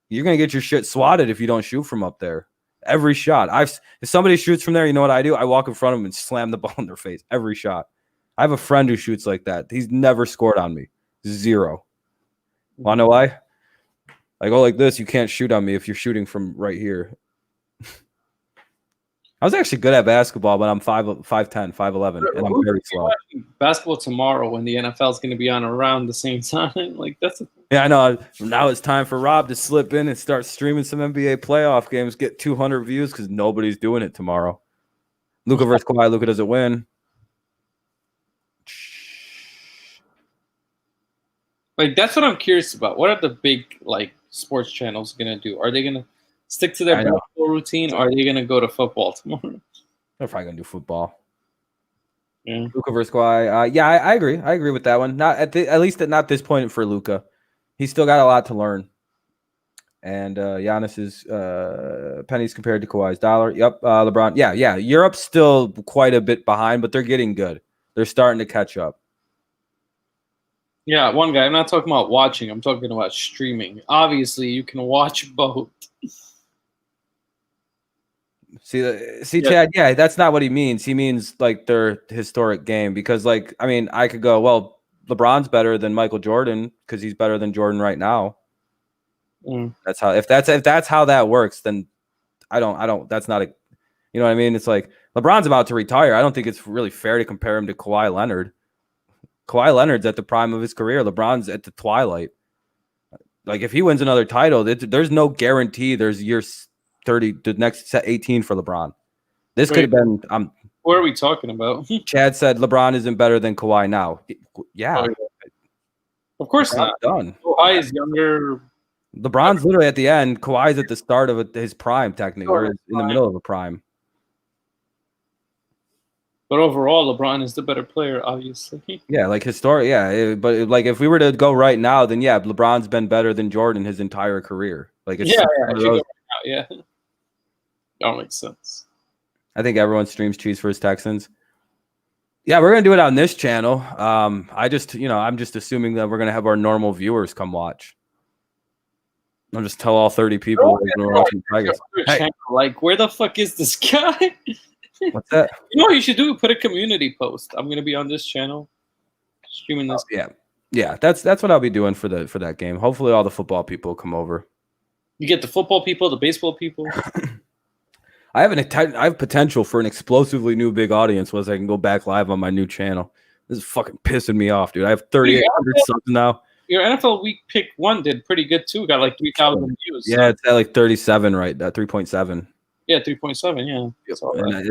You're gonna get your shit swatted if you don't shoot from up there. Every shot. If somebody shoots from there, you know what I do? I walk in front of them and slam the ball in their face. Every shot. I have a friend who shoots like that. He's never scored on me. 0. Wanna know why? I go like this. You can't shoot on me if you're shooting from right here. I was actually good at basketball, but I'm 5'10", 5'11", and I'm very slow. Basketball tomorrow when the NFL is going to be on around the same time. Like yeah, I know. Now it's time for Rob to slip in and start streaming some NBA playoff games, get 200 views because nobody's doing it tomorrow. Luka versus Kawhi. Luka doesn't win. Like that's what I'm curious about. What are the big sports channels going to do? Are they going to stick to their basketball routine, or are they going to go to football tomorrow? They're probably going to do football. Yeah. Luka versus Kawhi. Yeah, I agree. I agree with that one. Not at least not this point for Luka. He's still got a lot to learn. And Giannis is pennies compared to Kawhi's dollar. Yep. LeBron. Yeah. Europe's still quite a bit behind, but they're getting good. They're starting to catch up. Yeah, one guy. I'm not talking about watching. I'm talking about streaming. Obviously, you can watch both. See, Chad. Yeah, that's not what he means. He means like their historic game because, I could go, well, LeBron's better than Michael Jordan because he's better than Jordan right now. That's how if that's how that works, then I don't that's not a, you know what I mean? It's like LeBron's about to retire. I don't think it's really fair to compare him to Kawhi Leonard. Kawhi Leonard's at the prime of his career. LeBron's at the twilight. Like if he wins another title, there's no guarantee there's year 30, the next 18 for LeBron. This could have been. What are we talking about? Chad said LeBron isn't better than Kawhi now. Yeah, of course not. Done. Kawhi is younger. LeBron's literally at the end. Kawhi's at the start of his prime, technically, or in the middle of a prime. But overall, LeBron is the better player, obviously. Yeah, like historic. Yeah, but like if we were to go right now, then yeah, LeBron's been better than Jordan his entire career. Like it's yeah. That makes sense. I think everyone streams cheese for his Texans. Yeah, we're gonna do it on this channel. I'm just assuming that we're gonna have our normal viewers come watch. I'll just tell all 30 people we're watching Tigers. Hey. Like, where the fuck is this guy? What's that? You know what you should do? Put a community post. I'm gonna be on this channel streaming this. Yeah. That's what I'll be doing for that game. Hopefully, all the football people come over. You get the football people, the baseball people. I have potential for an explosively new big audience once I can go back live on my new channel. This is fucking pissing me off, dude. I have 3,800 subs now. Your NFL Week Pick 1 did pretty good too. Got like 3,000 views. Yeah, it's at like 37 right now, 3.7. Yeah, 3.7. Yeah, that's all right.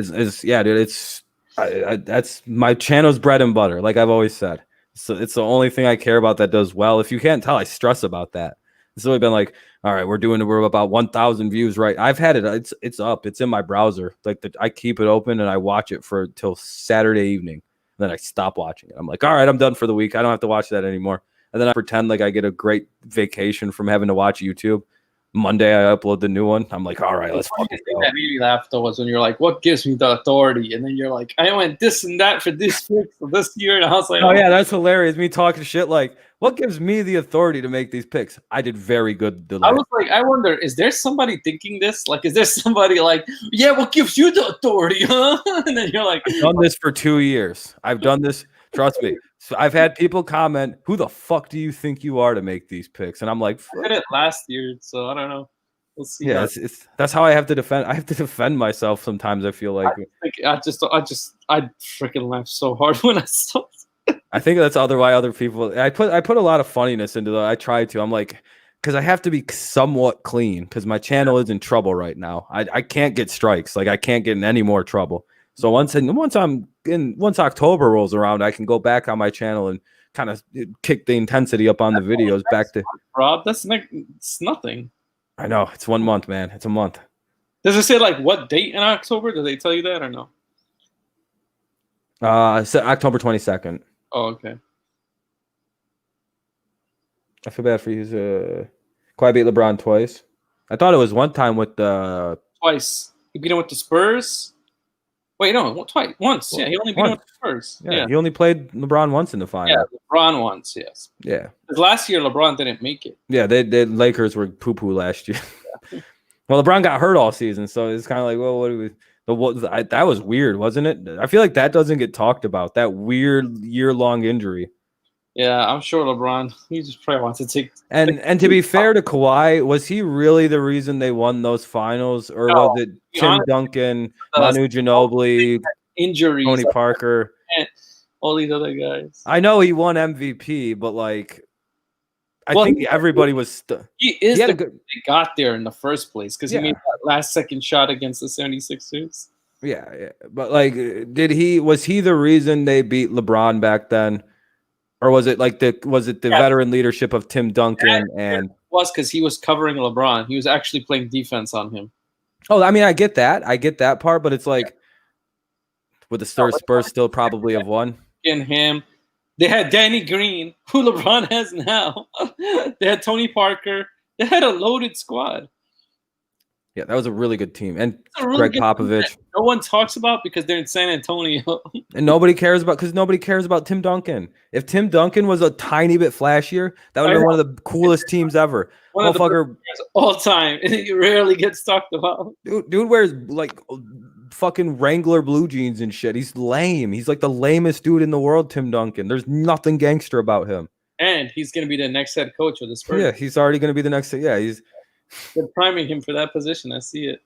Dude. That's my channel's bread and butter. Like I've always said, so it's the only thing I care about that does well. If you can't tell, I stress about that. It's really been like, all right, we're about 1,000 views, right? I've had it. It's up. It's in my browser. Like I keep it open and I watch it till Saturday evening. And then I stop watching it. I'm like, all right, I'm done for the week. I don't have to watch that anymore. And then I pretend like I get a great vacation from having to watch YouTube. Monday, I upload the new one. I'm like, all right, let's fucking go. That made me laugh though was when you're like, what gives me the authority? And then you're like, I went this and that for this pick for this year. And I was like, oh yeah, that's hilarious. Me talking shit like, what gives me the authority to make these picks? I did very good. I was like, I wonder, is there somebody thinking this? Like, is there somebody like, yeah, what gives you the authority, huh? And then you're like, I've done this for 2 years. I've done this. Trust me. So I've had people comment, who the fuck do you think you are to make these picks? And I'm like, I did it last year, so I don't know. We'll see. Yeah, that's how I have to defend. I have to defend myself sometimes. I feel like I freaking laughed so hard when I saw it. I think that's why other people. I put a lot of funniness into that. I try to. I'm like, because I have to be somewhat clean because my channel is in trouble right now. I can't get strikes. Like I can't get in any more trouble. So once October rolls around, I can go back on my channel and kind of kick the intensity up on the videos back to. Rob, it's nothing. I know it's 1 month, man. It's a month. Does it say like what date in October? Do they tell you that or no? It's October 22nd. Oh, okay. I feel bad for you. Kawhi beat LeBron twice. I thought it was one time with the twice. He beat him with the Spurs. Wait, no, twice. Once. Yeah, he only beat him with the Spurs. Yeah, he only played LeBron once in the final. Yeah, LeBron once, yes. Yeah. Because last year LeBron didn't make it. Yeah, the Lakers were poo-poo last year. Yeah. Well, LeBron got hurt all season, so it's kind of like, well, that was weird, wasn't it? I feel like that doesn't get talked about, that weird year-long injury. Yeah, I'm sure LeBron, he just probably wants to take. And to be fair to Kawhi, was he really the reason they won those finals, or was it Tim Duncan, Manu Ginobili, injuries, Tony Parker, all these other guys? I know he won MVP, but like, I think everybody was. He got there in the first place because he made that last-second shot against the 76ers. Yeah, but like, was he the reason they beat LeBron back then? Or was it the veteran leadership of Tim Duncan and it was because he was covering LeBron. He was actually playing defense on him. Oh, I mean, I get that part, but it's like would the Spurs still probably have won? And him. They had Danny Green, who LeBron has now. They had Tony Parker. They had a loaded squad. Yeah, that was a really good team. And Greg Popovich. No one talks about because they're in San Antonio. And nobody cares about Tim Duncan. If Tim Duncan was a tiny bit flashier, that would have been one of the coolest teams ever. One of the all time. And it rarely gets talked about. Dude wears like fucking Wrangler blue jeans and shit. He's lame. He's like the lamest dude in the world, Tim Duncan. There's nothing gangster about him. And he's going to be the next head coach of the Spurs. Yeah, he's already going to be the next. Yeah, they're priming him for that position. I see it.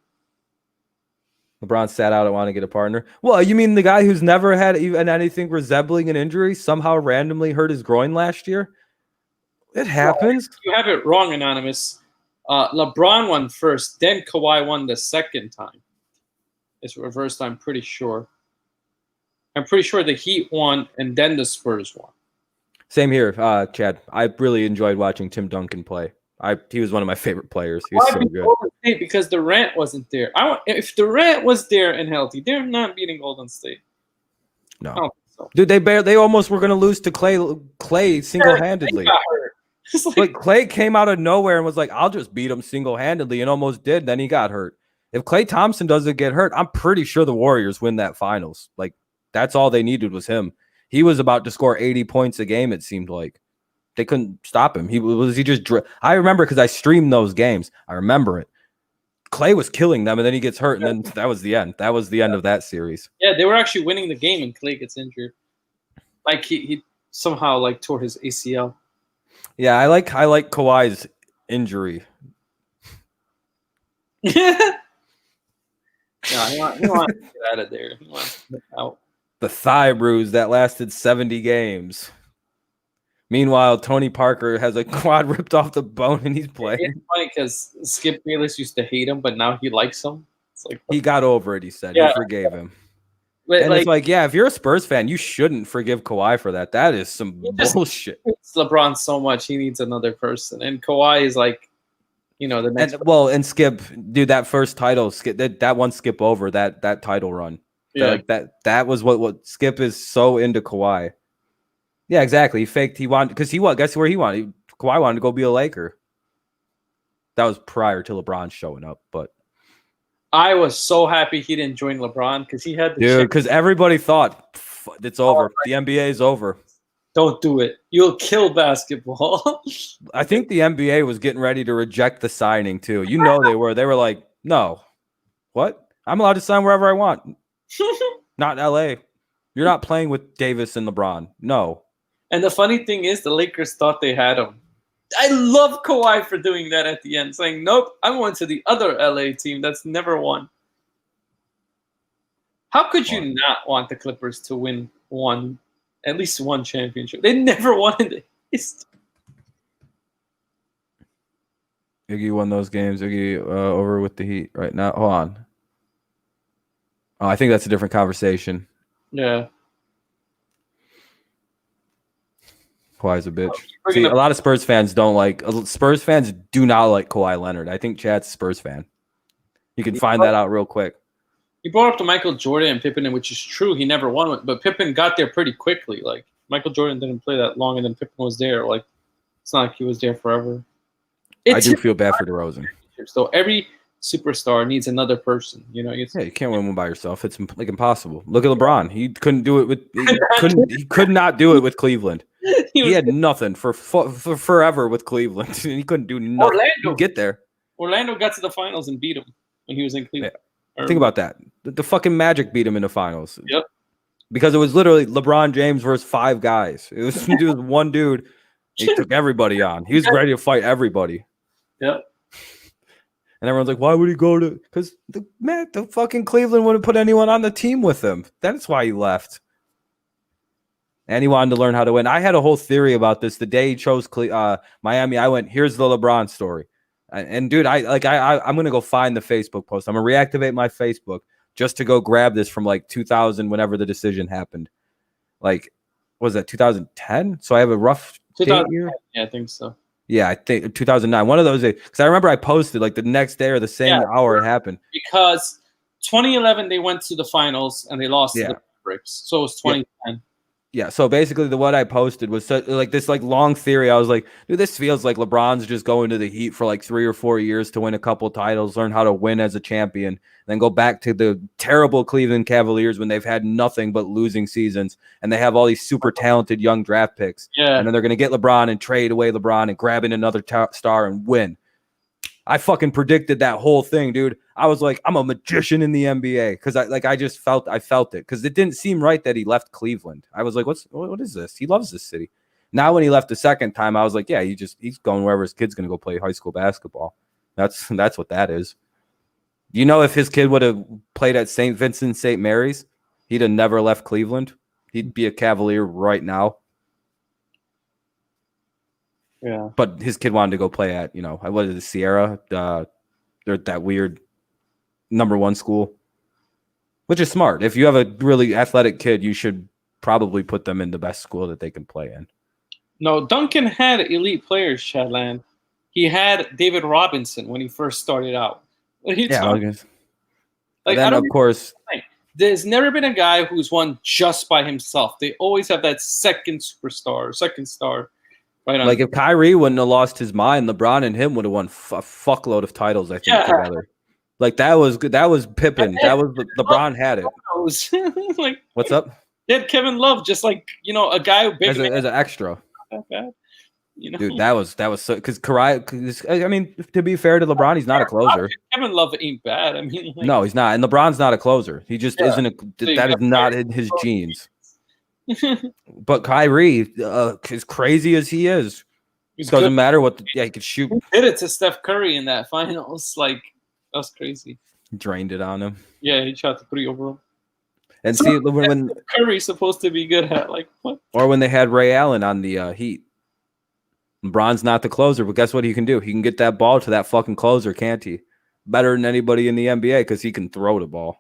LeBron sat out and wanted to get a partner. Well, you mean the guy who's never had even anything resembling an injury somehow randomly hurt his groin last year? It happens. You have it wrong, Anonymous. LeBron won first, then Kawhi won the second time. It's reversed, I'm pretty sure. I'm pretty sure the Heat won, and then the Spurs won. Same here, Chad. I really enjoyed watching Tim Duncan play. He was one of my favorite players. He was so good. Golden State because Durant wasn't there. If Durant was there and healthy, they're not beating Golden State. No, I don't think so. Dude, they almost were going to lose to Clay single-handedly. But Clay came out of nowhere and was like, "I'll just beat him single-handedly," and almost did. Then he got hurt. If Klay Thompson doesn't get hurt, I'm pretty sure the Warriors win that finals. Like, that's all they needed was him. He was about to score 80 points a game. It seemed like. They couldn't stop him. I remember because I streamed those games. I remember it. Clay was killing them, and then he gets hurt, and then that was the end. That was the end of that series. Yeah, they were actually winning the game, and Clay gets injured. Like he somehow like tore his ACL. Yeah, I like Kawhi's injury. Yeah, he wants to get out of there. He wants to get out. The thigh bruise that lasted 70 games. Meanwhile, Tony Parker has a quad ripped off the bone and he's playing. It's funny because Skip Bayless used to hate him, but now he likes him. It's like he got over it, he said. Yeah. He forgave him. But and it's like, yeah, if you're a Spurs fan, you shouldn't forgive Kawhi for that. That is some bullshit. It's LeBron so much, he needs another person. And Kawhi is like, the next and Skip, dude, that first title, Skip, that one Skip over, that title run. Yeah. That was what Skip is so into Kawhi. Yeah, exactly. He faked. He wanted because guess where he wanted? Kawhi wanted to go be a Laker. That was prior to LeBron showing up, but I was so happy he didn't join LeBron because he had because everybody thought it's over. The NBA is over. Don't do it. You'll kill basketball. I think the NBA was getting ready to reject the signing too. They were. They were like, no, what? I'm allowed to sign wherever I want. Not LA. You're not playing with Davis and LeBron. No. And the funny thing is, the Lakers thought they had him. I love Kawhi for doing that at the end, saying, nope, I'm going to the other LA team that's never won. How could you not want the Clippers to win at least one championship? They never won in the East. Iggy won those games. Iggy over with the Heat right now. Hold on. Oh, I think that's a different conversation. Yeah. Kawhi's a bitch. See, a lot of Spurs fans don't like. Spurs fans do not like Kawhi Leonard. I think Chad's a Spurs fan. You can find that out real quick. He brought up to Michael Jordan and Pippen, which is true. He never won, but Pippen got there pretty quickly. Like Michael Jordan didn't play that long, and then Pippen was there. Like it's not like he was there forever. I do feel bad for DeRozan. So every superstar needs another person. You can't win one by yourself. It's like impossible. Look at LeBron. He couldn't do it with. He could not do it with Cleveland. He had nothing for forever with Cleveland. He couldn't do nothing. Orlando get there. Orlando got to the finals and beat him when he was in Cleveland. Yeah. Think about that. The fucking Magic beat him in the finals. Yep. Because it was literally LeBron James versus 5 guys. It was one dude. He took everybody on. He was ready to fight everybody. Yep. And everyone's like, why would he go to? Because the fucking Cleveland wouldn't put anyone on the team with him. That's why he left. And he wanted to learn how to win. I had a whole theory about this. The day he chose Miami, I went, here's the LeBron story. And dude, I'm going to go find the Facebook post. I'm going to reactivate my Facebook just to go grab this from like 2000, whenever the decision happened. Like, was that 2010? So I have a rough date year? Yeah, I think so. Yeah, I think 2009. One of those days. Because I remember I posted like the next day or the same hour it happened. Because 2011, they went to the finals and they lost to the Mavericks. So it was 2010. Yeah, so basically what I posted was this long theory. I was like, dude, this feels like LeBron's just going to the Heat for like 3 or 4 years to win a couple titles, learn how to win as a champion, then go back to the terrible Cleveland Cavaliers when they've had nothing but losing seasons, and they have all these super talented young draft picks. Yeah. And then they're going to get LeBron and trade away LeBron and grab in another star and win. I fucking predicted that whole thing, dude. I was like, I'm a magician in the NBA because I just felt it because it didn't seem right that he left Cleveland. I was like, what is this? He loves this city. Now when he left the second time, I was like, yeah, he's going wherever his kid's gonna go play high school basketball. That's what that is. You know, if his kid would have played at St. Vincent St. Mary's, he'd have never left Cleveland. He'd be a Cavalier right now. Yeah. But his kid wanted to go play at, what is it, Sierra? They're that weird #1 school, which is smart. If you have a really athletic kid, you should probably put them in the best school that they can play in. No, Duncan had elite players, Chadland. He had David Robinson when he first started out. Of course, there's never been a guy who's won just by himself. They always have that second superstar, second star. Right on. Like if Kyrie wouldn't have lost his mind, LeBron and him would have won a fuckload of titles, I think, together. Like that was good. That was Pippen. That was LeBron had it. Like, what's up? They had Kevin Love, just like a guy as an extra. Dude, that was so because I mean, to be fair to LeBron, he's not a closer. Kevin Love ain't bad. I mean, no, he's not, and LeBron's not a closer. He just isn't. That is not in his genes. But Kyrie, as crazy as he is, it doesn't matter what. He could shoot. He did it to Steph Curry in that finals. Like that was crazy. Drained it on him. Yeah, he shot the 3 over him. And see when Curry's supposed to be good at, like what? Or when they had Ray Allen on the Heat. LeBron's not the closer, but guess what he can do? He can get that ball to that fucking closer, can't he? Better than anybody in the NBA because he can throw the ball.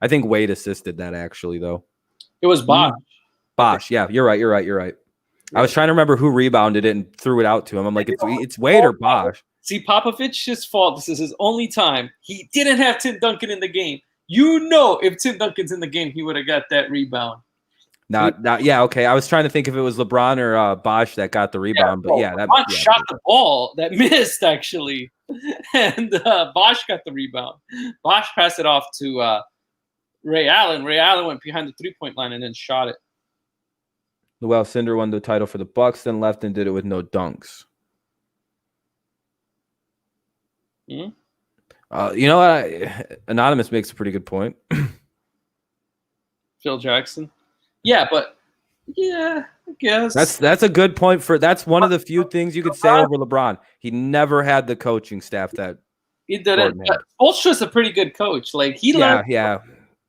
I think Wade assisted that actually, though. It was Bosh. Bosh, yeah, you're right. Yeah. I was trying to remember who rebounded it and threw it out to him. I'm like, it's Wade or Bosh. See, Popovich's fault. This is his only time. He didn't have Tim Duncan in the game. If Tim Duncan's in the game, he would have got that rebound. Yeah, okay. I was trying to think if it was LeBron or Bosh that got the rebound, but LeBron shot the ball that missed actually, and Bosh got the rebound. Bosh passed it off to Ray Allen. Ray Allen went behind the 3-point line and then shot it. Well, Cinder won the title for the Bucks, then left and did it with no dunks. Hmm? You know what? Anonymous makes a pretty good point. Phil Jackson. Yeah, but I guess that's a good point that's one of the few things you could say over LeBron. He never had the coaching staff that he didn't. Spoelstra's a pretty good coach. Like he learned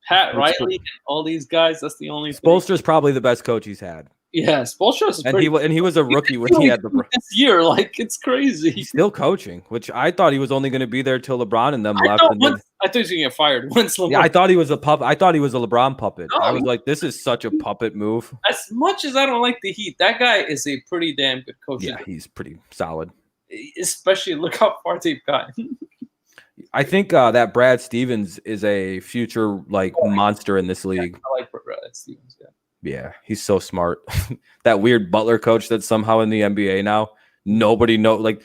Pat Riley and all these guys. That's the only Spoelstra's probably the best coach he's had. Yeah, Spoelstra's he was a rookie when he had the this year. Like it's crazy. He's still coaching, which I thought he was only going to be there till LeBron and them left. I thought he was going to get fired once LeBron. Yeah, I thought he was a puppet. I thought he was a LeBron puppet. No, I was like, this is such a puppet move. As much as I don't like the Heat, that guy is a pretty damn good coach. Yeah, he's pretty solid. Especially look how far they've gotten. I think that Brad Stevens is a future monster in this league. I like Brad Stevens. Yeah, he's so smart. That weird Butler coach that's somehow in the NBA now. Nobody knows. Like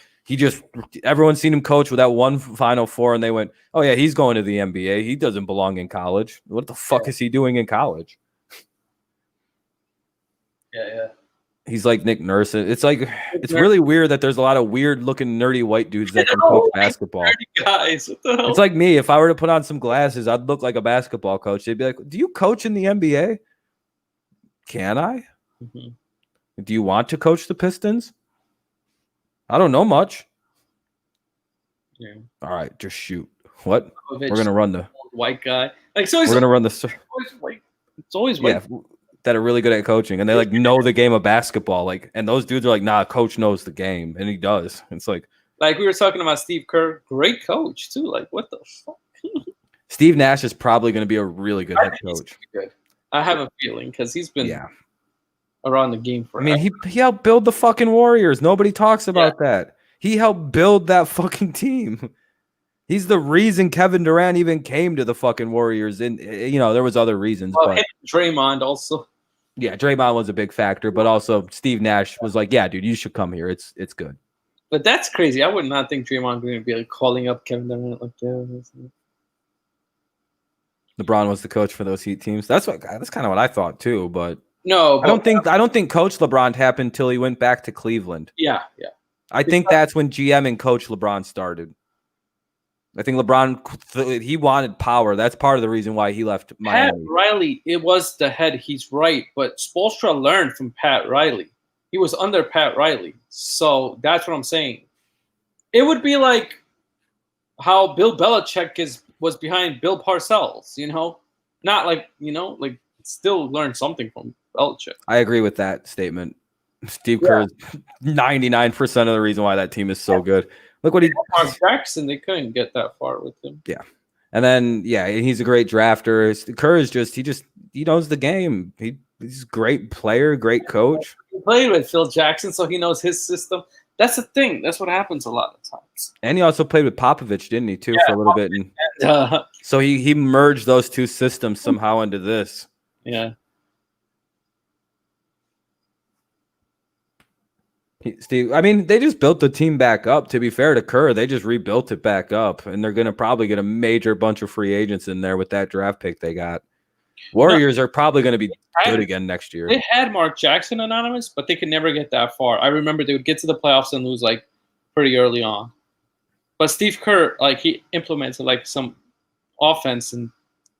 everyone's seen him coach with that one Final Four, and they went, "Oh yeah, he's going to the NBA. He doesn't belong in college. What the fuck is he doing in college?" Yeah. He's like Nick Nurse. It's really weird that there's a lot of weird looking nerdy white dudes that can coach basketball. Guys, what the hell? It's like me. If I were to put on some glasses, I'd look like a basketball coach. They'd be like, "Do you coach in the NBA?" Can I? Mm-hmm. Do you want to coach the Pistons? I don't know much. Yeah. All right, just shoot. What? We're gonna run the white guy. We're gonna run the. It's always white. Yeah, that are really good at coaching, and they know the game of basketball. And those dudes are like, nah, coach knows the game, and he does. It's like we were talking about Steve Kerr, great coach too. Like what the fuck? Steve Nash is probably going to be a really good head coach. Good. I have a feeling because he's been around the game for. I mean, he helped build the fucking Warriors. Nobody talks about that. He helped build that fucking team. He's the reason Kevin Durant even came to the fucking Warriors. And there was other reasons. But Draymond also. Yeah, Draymond was a big factor, but also Steve Nash was like, "Yeah, dude, you should come here. It's good." But that's crazy. I would not think Draymond going to be calling up Kevin Durant like that. LeBron was the coach for those Heat teams. That's kind of what I thought too. But no, I don't think Coach LeBron happened until he went back to Cleveland. Yeah. I think that's when GM and Coach LeBron started. I think LeBron, he wanted power. That's part of the reason why he left Miami. Pat Riley, it was the head. He's right, but Spoelstra learned from Pat Riley. He was under Pat Riley, so that's what I'm saying. It would be like how Bill Belichick was behind Bill Parcells. Not like like still learn something from Belichick. I agree with that statement. Steve Kerr is 99% of the reason why that team is so good. Look what Mark Jackson, they couldn't get that far with him. Yeah. And then he's a great drafter. Kerr is he knows the game. He's a great player, great coach. He played with Phil Jackson, so he knows his system. That's the thing. That's what happens a lot of times. And he also played with Popovich, didn't he, too, for a little bit? And, so he merged those two systems somehow into this. Yeah. Steve, I mean, they just built the team back up. To be fair to Kerr, they just rebuilt it back up, and they're going to probably get a major bunch of free agents in there with that draft pick they got. Warriors are probably going to be good again next year. They had Mark Jackson anonymous, but they could never get that far. I remember they would get to the playoffs and lose like pretty early on. But Steve Kerr, he implemented some offense, and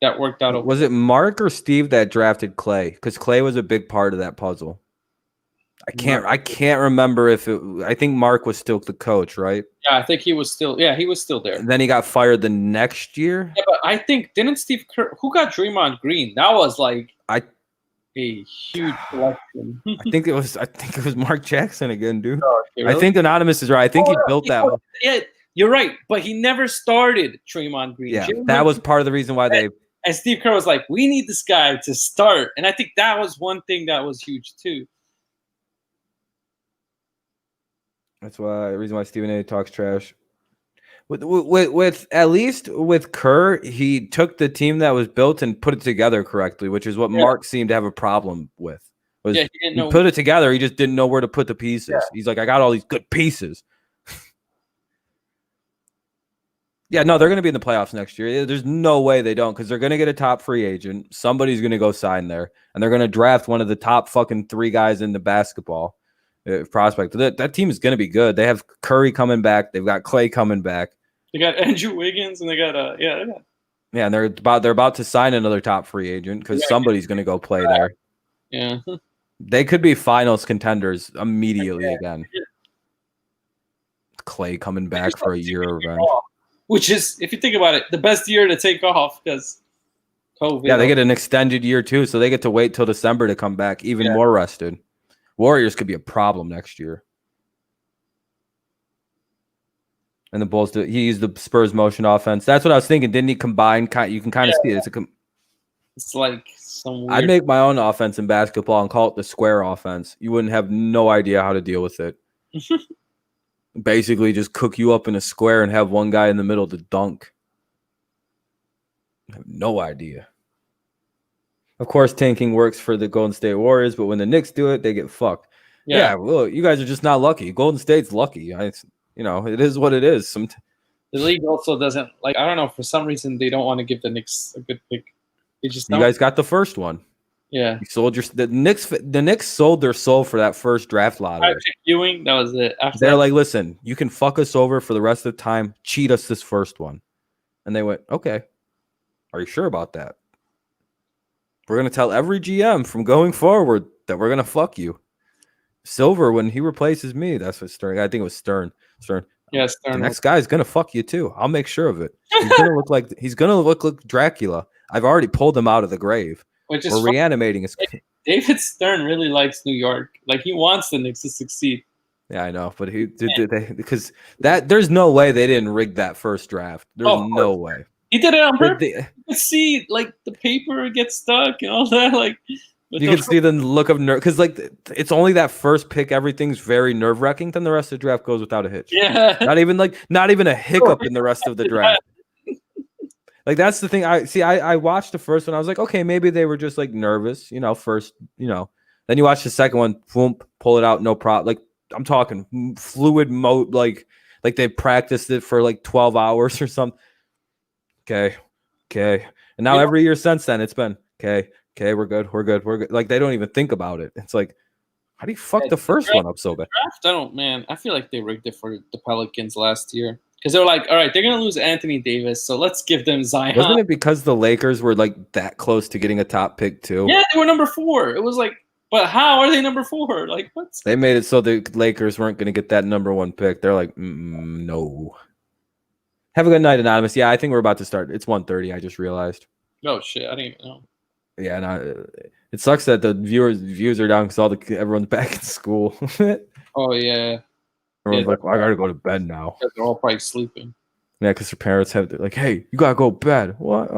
that worked out. Was it Mark or Steve that drafted Clay? Because Clay was a big part of that puzzle. I can't remember I think Mark was still the coach, right? Yeah, I think he was still there. And then he got fired the next year. Yeah, but I think didn't Steve Kerr, who got Draymond Green? That was a huge selection. I think it was Mark Jackson again, dude. Oh, really? I think Anonymous is right. I think he built that one. Yeah, you're right, but he never started Draymond Green. Yeah, that was part of the reason why they. And Steve Kerr was like, "We need this guy to start," and I think that was one thing that was huge too. That's the reason why Stephen A. talks trash. With at least with Kerr, he took the team that was built and put it together correctly, which is what Mark seemed to have a problem with. He didn't know put it together, he just didn't know where to put the pieces. Yeah. He's like, I got all these good pieces. Yeah, no, they're going to be in the playoffs next year. There's no way they don't, because they're going to get a top free agent. Somebody's going to go sign there, and they're going to draft one of the top fucking 3 guys in the basketball. Prospect. That team is going to be good. They have Curry coming back. They've got Clay coming back. They got Andrew Wiggins, and they got and they're about to sign another top free agent because somebody's going to go play there. Yeah, they could be finals contenders immediately again. Clay coming back for a year of revenge, which is, if you think about it, the best year to take off because COVID. Yeah, they get an extended year too, so they get to wait till December to come back even more rested. Warriors could be a problem next year. And the Bulls, he used the Spurs motion offense. That's what I was thinking. Didn't he combine? You can kind of see it. It's like some weird... I'd make my own offense in basketball and call it the square offense. You wouldn't have no idea how to deal with it. Basically, just cook you up in a square and have one guy in the middle to dunk. I have no idea. Of course, tanking works for the Golden State Warriors, but when the Knicks do it, they get fucked. Yeah, well, you guys are just not lucky. Golden State's lucky. It is what it is. The league also doesn't I don't know, for some reason they don't want to give the Knicks a good pick. They just don't. You guys got the first one. Yeah, you sold the Knicks sold their soul for that first draft lottery. Ewing, that was it. They're like, listen, you can fuck us over for the rest of the time. Cheat us this first one, and they went, okay. Are you sure about that? We're going to tell every GM from going forward that we're going to fuck you. Silver, when he replaces me, that's what Stern. I think it was Stern. Yeah, Stern. The next guy is going to fuck you too. I'll make sure of it. He's going to look like Dracula. I've already pulled him out of the grave. We're reanimating his. David Stern really likes New York. He wants the Knicks to succeed. Yeah, I know, but because there's no way they didn't rig that first draft. There's no way. He did it on purpose. You can see the paper gets stuck and all that. You can see the look of nerve because it's only that first pick. Everything's very nerve wracking. Then the rest of the draft goes without a hitch. Yeah, not even a hiccup in the rest of the draft. That's the thing. I watched the first one. I was like, okay, maybe they were just nervous. First. Then you watch the second one. Boom, pull it out, no problem. I'm talking fluid mode. Like they practiced it for 12 hours or something. Okay. And now every year since then, it's been okay, we're good. They don't even think about it. It's How do you fuck the first one up so bad? I feel like they rigged it for the Pelicans last year. Because they were like, all right, they're going to lose Anthony Davis, so let's give them Zion. Wasn't it because the Lakers were like that close to getting a top pick too? Yeah, they were number 4. It was like, but how are they number 4? Like, what's... They made it so the Lakers weren't going to get that number 1 pick. They're like, no. Have a good night, Anonymous. Yeah, I think we're about to start. It's 1:30. I just realized. Oh, shit. I didn't even know. Yeah, no, it sucks that the views are down because everyone's back in school. Oh, yeah. Everyone's like, well, I got to go to bed now. They're all probably sleeping. Yeah, because their parents have, they're like, hey, you got to go to bed. What?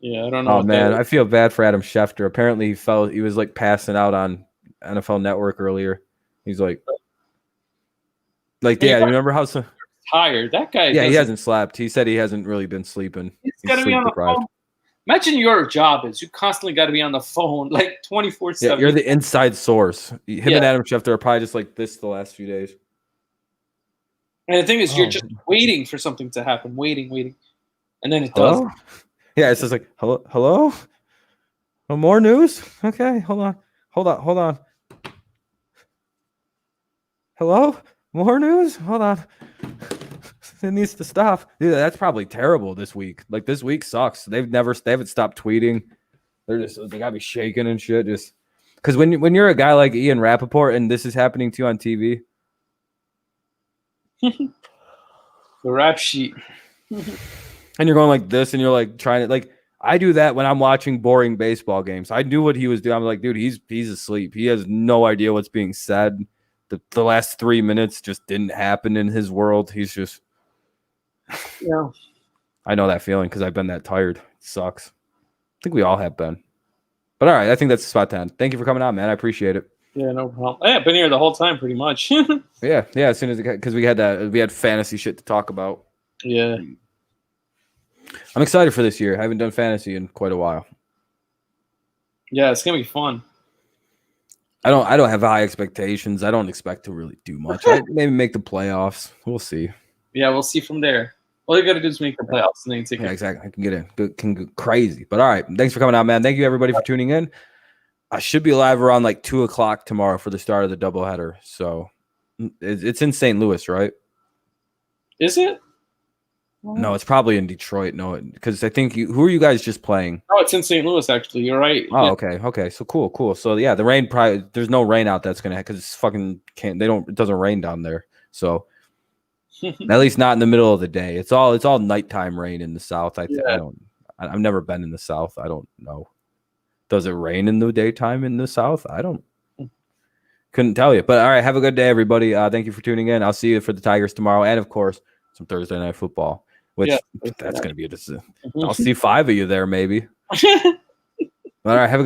Yeah, I don't know. Oh, man, I feel bad for Adam Schefter. Apparently, he was like passing out on NFL Network earlier. He's like, yeah, you remember how tired? That guy. Yeah, he hasn't slept. He said he hasn't really been sleeping. He's got to be on the phone. Imagine your job is you constantly got to be on the phone like 24/7. Yeah, you're the inside source. Him and Adam Schefter are probably just like this the last few days. And the thing is, you're just waiting for something to happen, waiting, and then it does. Yeah, it's just like hello. No more news. Okay, hold on. Hello, more news. Hold on. It needs to stop. Dude, that's probably terrible this week. Like this week sucks. They haven't stopped tweeting. They gotta be shaking and shit. Just because when you're a guy like Ian Rappaport and this is happening to you on TV. The rap sheet. And you're going like this and you're like trying to like I do that when I'm watching boring baseball games. I knew what he was doing. I'm like, dude, he's asleep. He has no idea what's being said. The last 3 minutes just didn't happen in his world. He's just yeah. I know that feeling because I've been that tired. It sucks. I think we all have been. But all right, I think that's spot 10. Thank you for coming on, man. I appreciate it. Yeah, no problem. I've been here the whole time, pretty much. yeah. As soon as because we had fantasy shit to talk about. Yeah. I'm excited for this year. I haven't done fantasy in quite a while. Yeah, it's gonna be fun. I don't have high expectations. I don't expect to really do much. Maybe make the playoffs. We'll see. Yeah, we'll see from there. All you got to do is make the playoffs and then take it. Yeah, exactly. I can get in. Can go crazy. But all right. Thanks for coming out, man. Thank you, everybody, for tuning in. I should be live around like 2:00 tomorrow for the start of the doubleheader. So it's in St. Louis, right? Is it? No, it's probably in Detroit. No, because I think who are you guys just playing? Oh, it's in St. Louis, actually. You're right. Oh, yeah. Okay. So cool. So yeah, the rain probably there's no rain out that's gonna because it's fucking it doesn't rain down there. So at least not in the middle of the day. It's all nighttime rain in the South. I've never been in the South. I don't know. Does it rain in the daytime in the South? Couldn't tell you. But all right, have a good day, everybody. Thank you for tuning in. I'll see you for the Tigers tomorrow, and of course some Thursday night football. Which that's going to be I'll see 5 of you there, maybe. All right, have a good